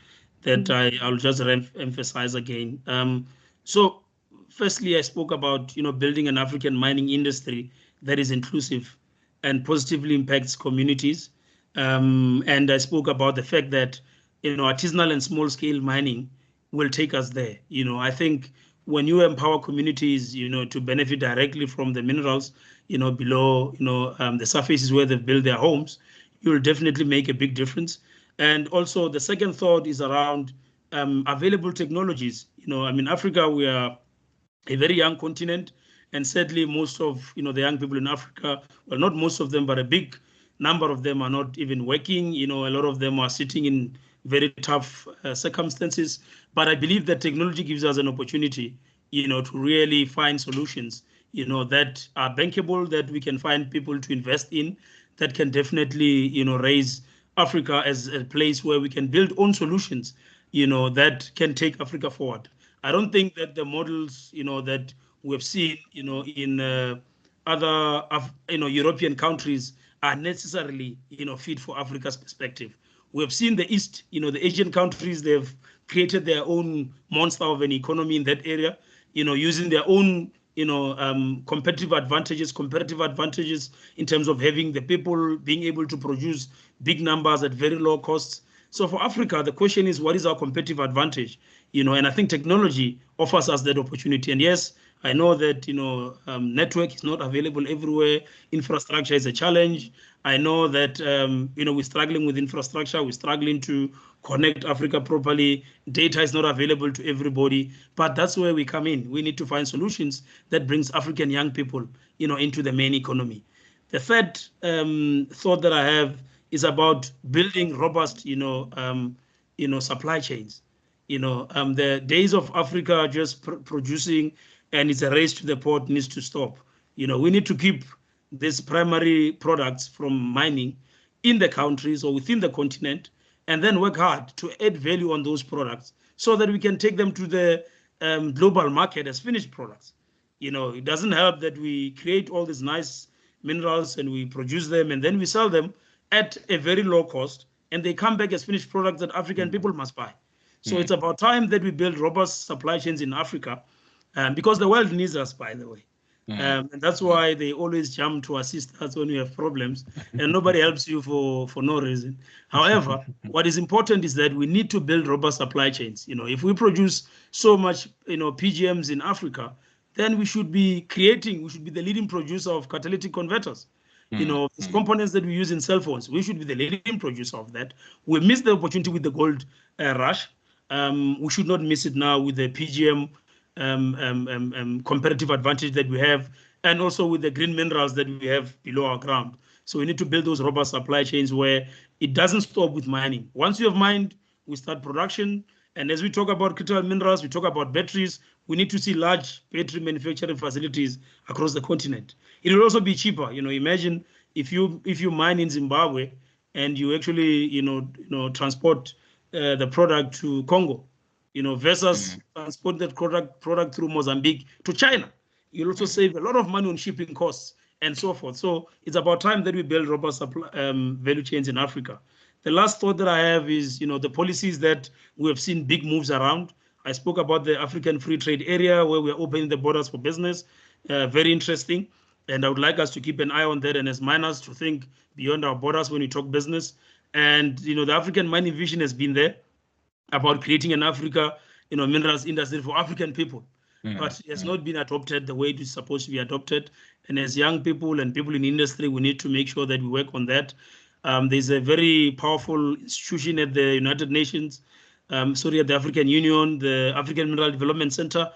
that I'll just emphasize again. So firstly, I spoke about, you know, building an African mining industry that is inclusive and positively impacts communities. And I spoke about the fact that, you know, artisanal and small scale mining will take us there. You know, I think when you empower communities, you know, to benefit directly from the minerals, you know, below, you know, the surfaces where they've built their homes, you'll definitely make a big difference. And also the second thought is around available technologies. You know, I mean, Africa, we are a very young continent, And sadly, most of the young people in Africa, well, not most of them, but a big number of them are not even working. A lot of them are sitting in very tough circumstances. But I believe that technology gives us an opportunity, to really find solutions, that are bankable, that we can find people to invest in, that can definitely, raise Africa as a place where we can build own solutions, that can take Africa forward. I don't think that the models, that we've seen, in other, European countries are necessarily, fit for Africa's perspective. We have seen the East, the Asian countries, they've created their own monster of an economy in that area, using their own, competitive advantages in terms of having the people being able to produce big numbers at very low costs. So for Africa, the question is, what is our competitive advantage? And I think technology offers us that opportunity. And yes, I know that, network is not available everywhere. Infrastructure is a challenge. I know that, we're struggling with infrastructure. We're struggling to connect Africa properly. Data is not available to everybody. But that's where we come in. We need to find solutions that brings African young people, into the main economy. The third thought that I have is about building robust, supply chains. The days of Africa just producing and it's a race to the port needs to stop. We need to keep these primary products from mining in the countries or within the continent, and then work hard to add value on those products so that we can take them to the global market as finished products. It doesn't help that we create all these nice minerals and we produce them and then we sell them at a very low cost and they come back as finished products that African people must buy. So it's about time that we build robust supply chains in Africa, because the world needs us, by the way. And that's why they always jump to assist us when we have problems, and nobody helps you for no reason. However, what is important is that we need to build robust supply chains. If we produce so much, PGMs in Africa, then we should be the leading producer of catalytic converters. These components that we use in cell phones, we should be the leading producer of that. We missed the opportunity with the gold rush. We should not miss it now with the PGM competitive advantage that we have, and also with the green minerals that we have below our ground. So we need to build those robust supply chains where it doesn't stop with mining. Once you have mined, we start production. And as we talk about critical minerals, we talk about batteries, we need to see large battery manufacturing facilities across the continent. It will also be cheaper. Imagine if you mine in Zimbabwe and you actually, transport the product to Congo, versus transport that product through Mozambique to China. You'll also save a lot of money on shipping costs and so forth. So it's about time that we build robust value chains in Africa. The last thought that I have is, the policies that we have seen big moves around. I spoke about the African Free Trade Area where we're opening the borders for business. Very interesting. And I would like us to keep an eye on that and as miners to think beyond our borders when we talk business. And, the African mining vision has been there about creating an Africa, minerals industry for African people. But it has not been adopted the way it is supposed to be adopted. And as young people and people in industry, we need to make sure that we work on that. There's a very powerful institution at the United Nations, at the African Union, the African Mineral Development Center,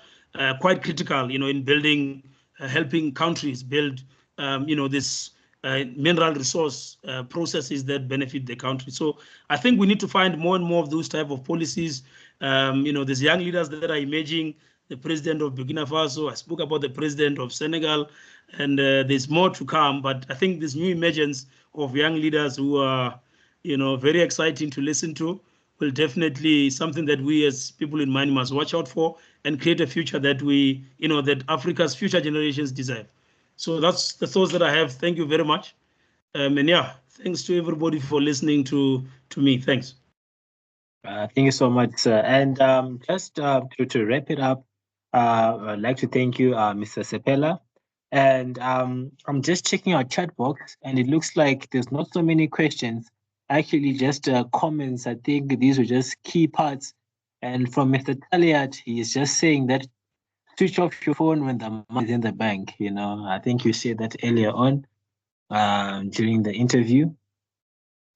quite critical, in building, helping countries build, this mineral resource processes that benefit the country. So I think we need to find more and more of those type of policies. There's young leaders that are emerging, the president of Burkina Faso, I spoke about the president of Senegal, and there's more to come. But I think this new emergence of young leaders who are, very exciting to listen to will definitely something that we as people in mining must watch out for and create a future that we, that Africa's future generations deserve. So that's the thoughts that I have. Thank you very much. And yeah, thanks to everybody for listening to me. Thanks. Thank you so much, sir. And just to wrap it up, I'd like to thank you, Mr. Sephela. And I'm just checking our chat box, and it looks like there's not so many questions. Actually, just comments. I think these were just key parts. And from Mr. Taliat, he is just saying that switch off your phone when the money is in the bank. I think you said that earlier on during the interview.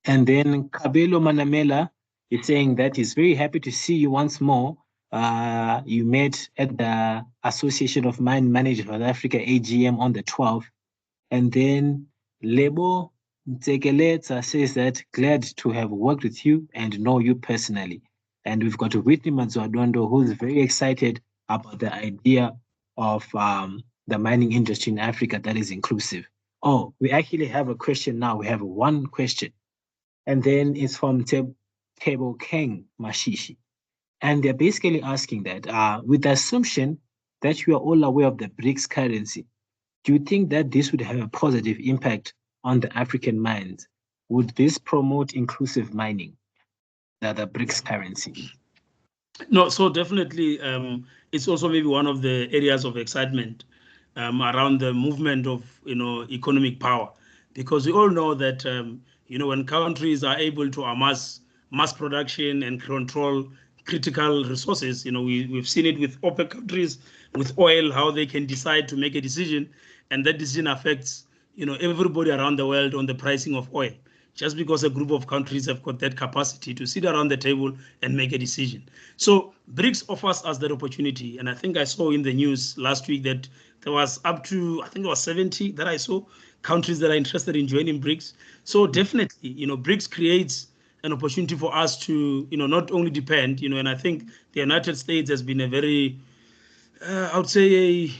And then Kabelo Manamela is saying that he's very happy to see you once more. you met at the Association of Mine Managers of Africa, AGM, on the 12th. And then Lebo Ntekeleta says that glad to have worked with you and know you personally. And we've got Whitney Mazwadondo, who's very excited about the idea of the mining industry in Africa that is inclusive. Oh, we actually have a question now. We have one question. And then it's from Tebo Keng Mashishi. And they're basically asking that with the assumption that you are all aware of the BRICS currency, do you think that this would have a positive impact on the African mines? Would this promote inclusive mining, the BRICS currency? No, so definitely it's also maybe one of the areas of excitement around the movement of, economic power, because we all know that, when countries are able to amass mass production and control critical resources, we've seen it with OPEC countries, with oil, how they can decide to make a decision, and that decision affects, everybody around the world on the pricing of oil, just because a group of countries have got that capacity to sit around the table and make a decision. So BRICS offers us that opportunity. And I think I saw in the news last week that there was up to, I think it was 70 that I saw, countries that are interested in joining BRICS. So definitely, BRICS creates an opportunity for us to, not only depend, and I think the United States has been a very, I would say,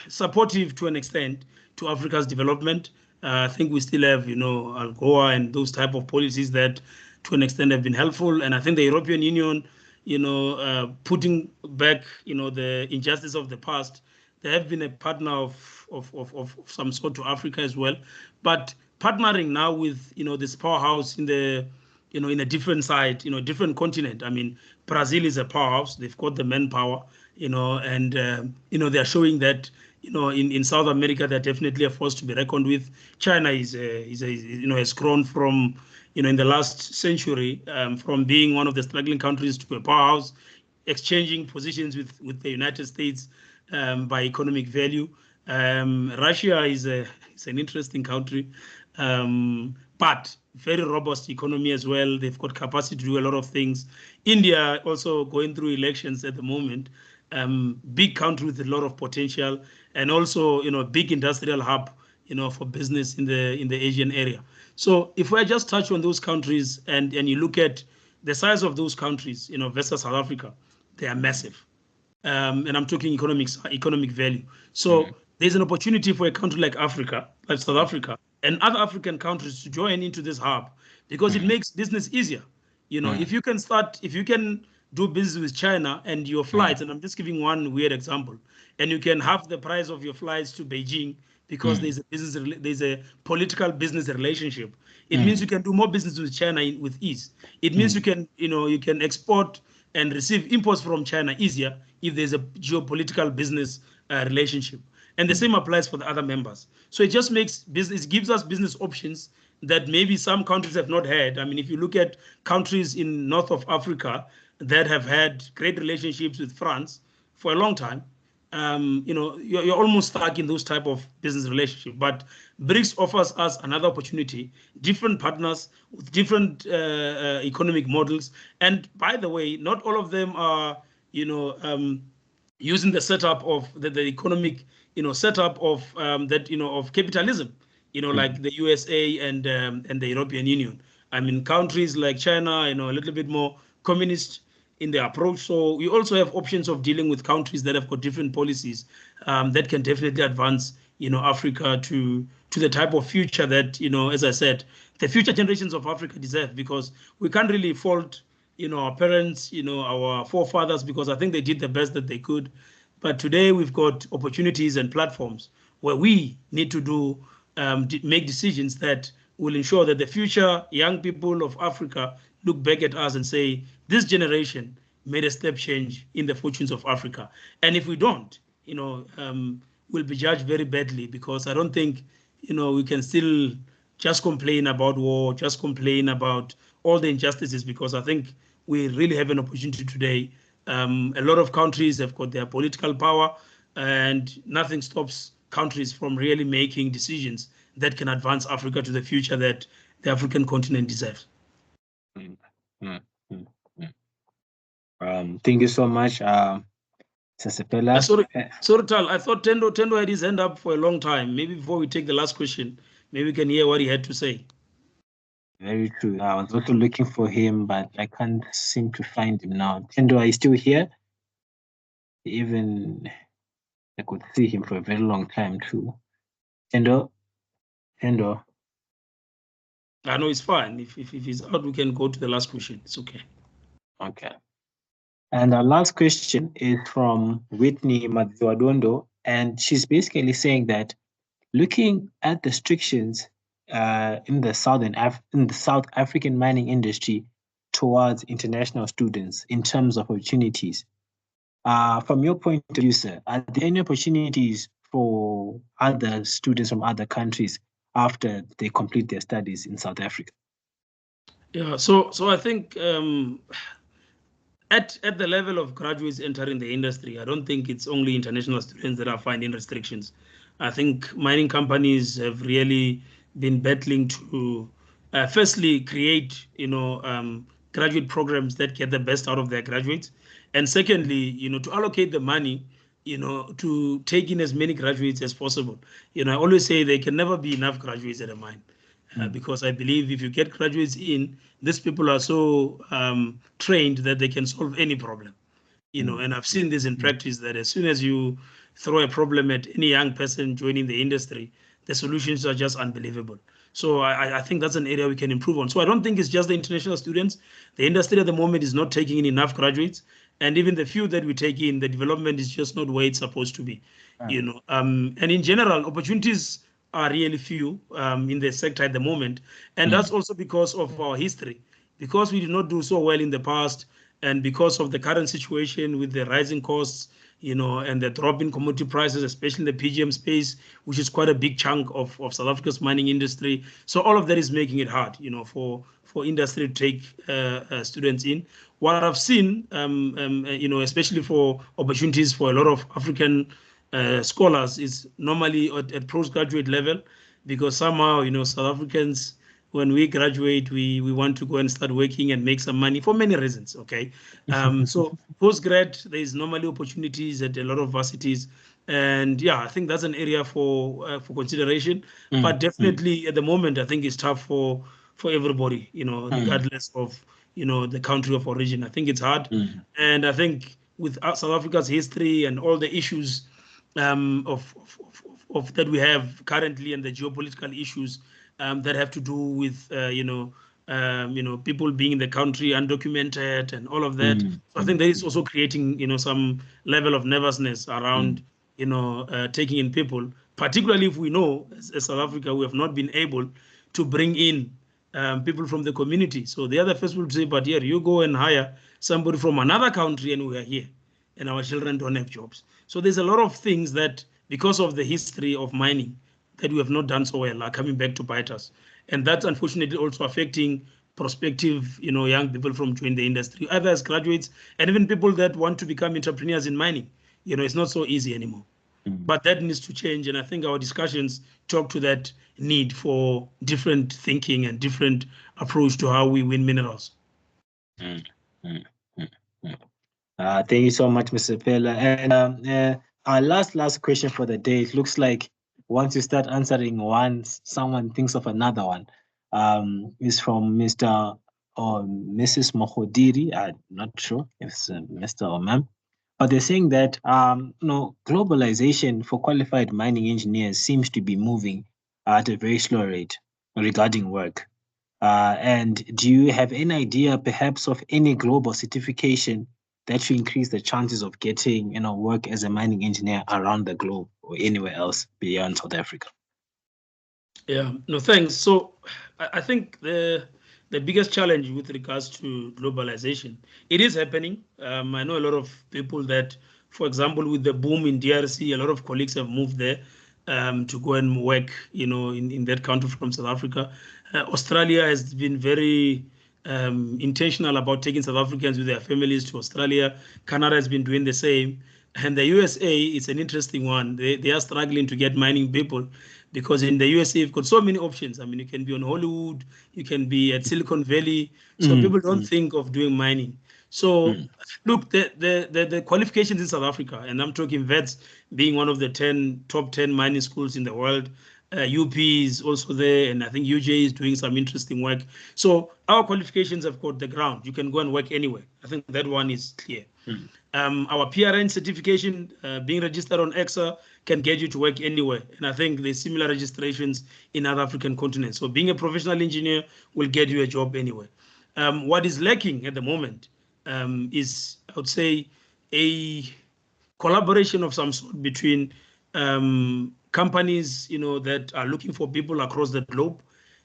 supportive to an extent to Africa's development. I think we still have, ALGOA and those type of policies that to an extent have been helpful. And I think the European Union, putting back, the injustice of the past, they have been a partner of some sort to Africa as well. But partnering now with, this powerhouse in the, in a different side, different continent. I mean, Brazil is a powerhouse. They've got the manpower, and, they're showing that, in South America, they're definitely a force to be reckoned with. China has grown from, in the last century, from being one of the struggling countries to a powerhouse, exchanging positions with the United States by economic value. Russia is an interesting country, but very robust economy as well. They've got capacity to do a lot of things. India also going through elections at the moment. Big country with a lot of potential, and also big industrial hub for business in the Asian area. So if I just touch on those countries and you look at the size of those countries versus South Africa, they are massive, and I'm talking economic value. So there's an opportunity for a country like South Africa, and other African countries to join into this hub, because it makes business easier. If you can do business with China and your flights, and I'm just giving one weird example, and you can halve the price of your flights to Beijing because there's a political business relationship. It means you can do more business with China with ease. It means you can export and receive imports from China easier if there's a geopolitical business relationship. And the same applies for the other members. So it just gives us business options that maybe some countries have not had. I mean, if you look at countries in north of Africa that have had great relationships with France for a long time, you're almost stuck in those type of business relationships. But BRICS offers us another opportunity, different partners with different economic models. And by the way, not all of them are, using the setup of the economic, setup of of capitalism, like the USA and the European Union. I mean, countries like China, a little bit more communist in their approach. So we also have options of dealing with countries that have got different policies that can definitely advance, Africa to the type of future that, as I said, the future generations of Africa deserve, because we can't really fault, our parents, our forefathers, because I think they did the best that they could. But today we've got opportunities and platforms where we need to make decisions that will ensure that the future young people of Africa look back at us and say, this generation made a step change in the fortunes of Africa. And if we don't, we'll be judged very badly, because I don't think, we can still just complain about war, just complain about all the injustices, because I think we really have an opportunity today. A lot of countries have got their political power, and nothing stops countries from really making decisions that can advance Africa to the future that the African continent deserves. Thank you so much, Sephela. Sorry, Tal. I thought Tendo had his hand up for a long time. Maybe before we take the last question, maybe we can hear what he had to say. Very true. I was also looking for him, but I can't seem to find him now. Tendo, are you still here? Even I could see him for a very long time too. Tendo. I know it's fine. If he's out, we can go to the last question. It's okay. Okay. And our last question is from Whitney Madziwadondo, and she's basically saying that looking at the restrictions in the South African mining industry towards international students in terms of opportunities, from your point of view, sir, are there any opportunities for other students from other countries after they complete their studies in South Africa? Yeah, so I think at the level of graduates entering the industry, I don't think it's only international students that are finding restrictions. I think mining companies have really been battling to firstly create, graduate programs that get the best out of their graduates, and secondly, to allocate the money, to take in as many graduates as possible. I always say there can never be enough graduates at a mine. Because I believe if you get graduates in, these people are so trained that they can solve any problem. And I've seen this in practice, that as soon as you throw a problem at any young person joining the industry, the solutions are just unbelievable. So I think that's an area we can improve on. So I don't think it's just the international students. The industry at the moment is not taking in enough graduates, and even the few that we take in, the development is just not where it's supposed to be. And in general, opportunities are really few in the sector at the moment, and that's also because of our history, because we did not do so well in the past, and because of the current situation with the rising costs, and the drop in commodity prices, especially in the PGM space, which is quite a big chunk of South Africa's mining industry. So all of that is making it hard, for industry to take students in. What I've seen, especially for opportunities for a lot of African scholars, is normally at postgraduate level, because somehow, South Africans, when we graduate, we want to go and start working and make some money for many reasons. Okay, so postgrad, there is normally opportunities at a lot of varsities, and yeah, I think that's an area for consideration. But definitely at the moment, I think it's tough for everybody, regardless of the country of origin. I think it's hard, and I think with South Africa's history and all the issues of that we have currently, and the geopolitical issues that have to do with people being in the country undocumented and all of that. So I think that is also creating some level of nervousness around taking in people, particularly if we know as South Africa we have not been able to bring in people from the community. So the other first will say, but here you go and hire somebody from another country and we are here and our children don't have jobs. So there's a lot of things that, because of the history of mining, that we have not done so well, are coming back to bite us. And that's unfortunately also affecting prospective, young people from joining the industry, either as graduates and even people that want to become entrepreneurs in mining. It's not so easy anymore. But that needs to change. And I think our discussions talk to that need for different thinking and different approach to how we win minerals. Thank you so much, Mr. Sephela. And our last question for the day, it looks like once you start answering one, someone thinks of another one, is from Mr. or Mrs. Mohodiri. I'm not sure if it's Mr. or ma'am, but they're saying that globalization for qualified mining engineers seems to be moving at a very slow rate regarding work. And do you have any idea perhaps of any global certification that should increase the chances of getting work as a mining engineer around the globe or anywhere else beyond South Africa? Yeah, no, thanks. So I think the biggest challenge with regards to globalization, it is happening. I know a lot of people that, for example, with the boom in DRC, a lot of colleagues have moved there to go and work, in that country from South Africa. Australia has been very intentional about taking South Africans with their families to Australia. Canada has been doing the same. And the USA is an interesting one. They are struggling to get mining people, because in the USA you've got so many options. I mean, you can be on Hollywood, you can be at Silicon Valley. So people don't think of doing mining. So look, the qualifications in South Africa, and I'm talking VETS being one of the top 10 mining schools in the world. UP is also there, and I think UJ is doing some interesting work. So our qualifications have got the ground. You can go and work anywhere. I think that one is clear. Our PRN certification, being registered on EXA, can get you to work anywhere. And I think there's similar registrations in other African continents. So being a professional engineer will get you a job anywhere. What is lacking at the moment is, I would say, a collaboration of some sort between companies, that are looking for people across the globe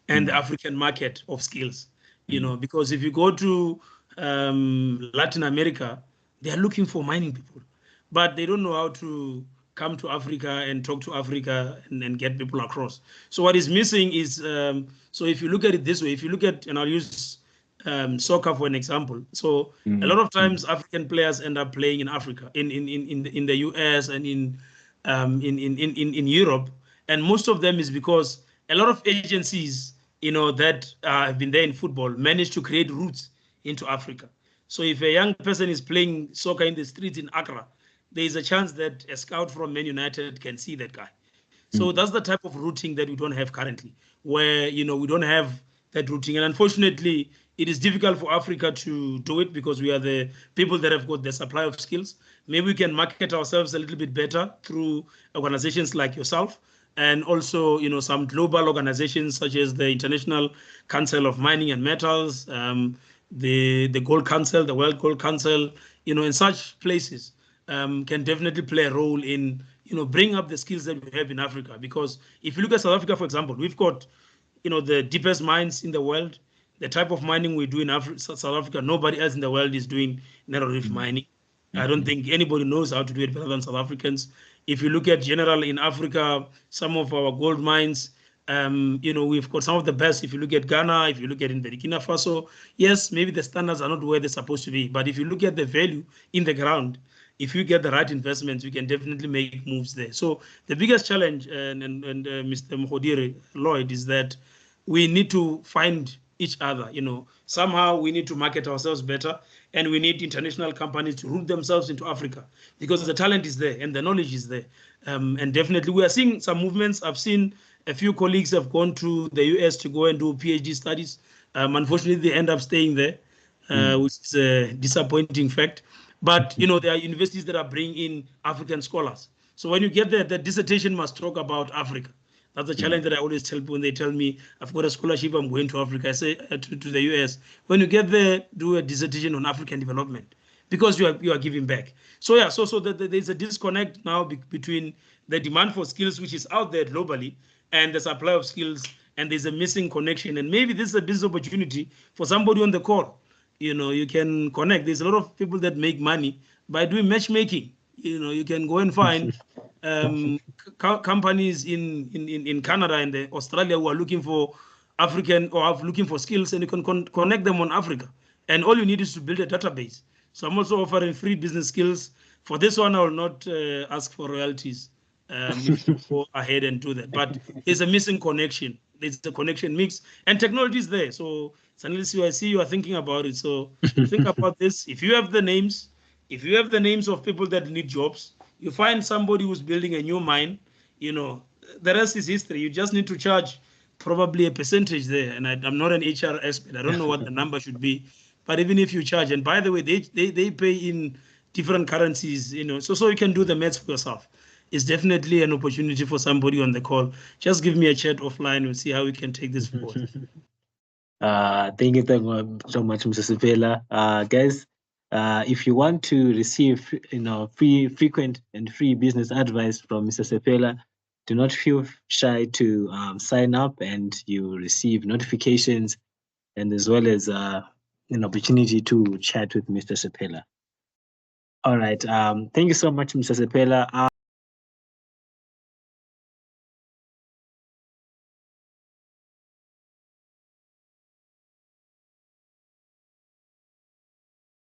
and the African market of skills. Because if you go to Latin America, they are looking for mining people, but they don't know how to come to Africa and talk to Africa and get people across. So what is missing is, so if you look at it this way, if you look at, and I'll use soccer for an example. So a lot of times African players end up playing in Africa, in the US and in Europe, and most of them is because a lot of agencies, that have been there in football managed to create routes into Africa. So if a young person is playing soccer in the streets in Accra, there is a chance that a scout from Man United can see that guy. So that's the type of routing that we don't have currently, where, we don't have that routing. And unfortunately, it is difficult for Africa to do it because we are the people that have got the supply of skills. Maybe we can market ourselves a little bit better through organizations like yourself, and also, some global organizations such as the International Council of Mining and Metals, the Gold Council, the World Gold Council, in such places can definitely play a role in, bringing up the skills that we have in Africa. Because if you look at South Africa, for example, we've got, the deepest mines in the world. The type of mining we do in South Africa, nobody else in the world is doing narrow reef mining. I don't think anybody knows how to do it better than South Africans. If you look at general in Africa, some of our gold mines, we've got some of the best. If you look at Ghana, if you look at in Burkina Faso, yes, maybe the standards are not where they're supposed to be. But if you look at the value in the ground, if you get the right investments, we can definitely make moves there. So the biggest challenge, and Mr. Mhodire Lloyd, is that we need to find each other. Somehow we need to market ourselves better, and we need international companies to root themselves into Africa, because the talent is there and the knowledge is there. And definitely we are seeing some movements. I've seen a few colleagues have gone to the US to go and do PhD studies. Unfortunately, they end up staying there, which is a disappointing fact. But, there are universities that are bringing in African scholars. So when you get there, the dissertation must talk about Africa. That's the challenge that I always tell people when they tell me, I've got a scholarship, I'm going to Africa. I say to the US, when you get there, do a dissertation on African development, because you are giving back. So yeah, so there's a disconnect now between the demand for skills, which is out there globally, and the supply of skills, and there's a missing connection. And maybe this is a business opportunity for somebody on the call. You can connect. There's a lot of people that make money by doing matchmaking. You can go and find companies in Canada and Australia who are looking for African or are looking for skills, and you can connect them on Africa. And all you need is to build a database. So I'm also offering free business skills. For this one, I will not ask for royalties if you go ahead and do that. But there's a missing connection. There's a connection mix, and technology is there. So Sanelisiwe, I see you are thinking about it. So think about this. If you have the names, of people that need jobs, you find somebody who's building a new mine, the rest is history. You just need to charge probably a percentage there. And I'm not an HR expert. I don't know what the number should be. But even if you charge, and by the way, they pay in different currencies, so you can do the maths for yourself. It's definitely an opportunity for somebody on the call. Just give me a chat offline. We'll see how we can take this forward. Thank you so much, Mr. Sephela. Guys, if you want to receive, frequent and free business advice from Mr. Sephela, do not feel shy to sign up, and you receive notifications, and as well as an opportunity to chat with Mr. Sephela. All right. Thank you so much, Mr. Sephela.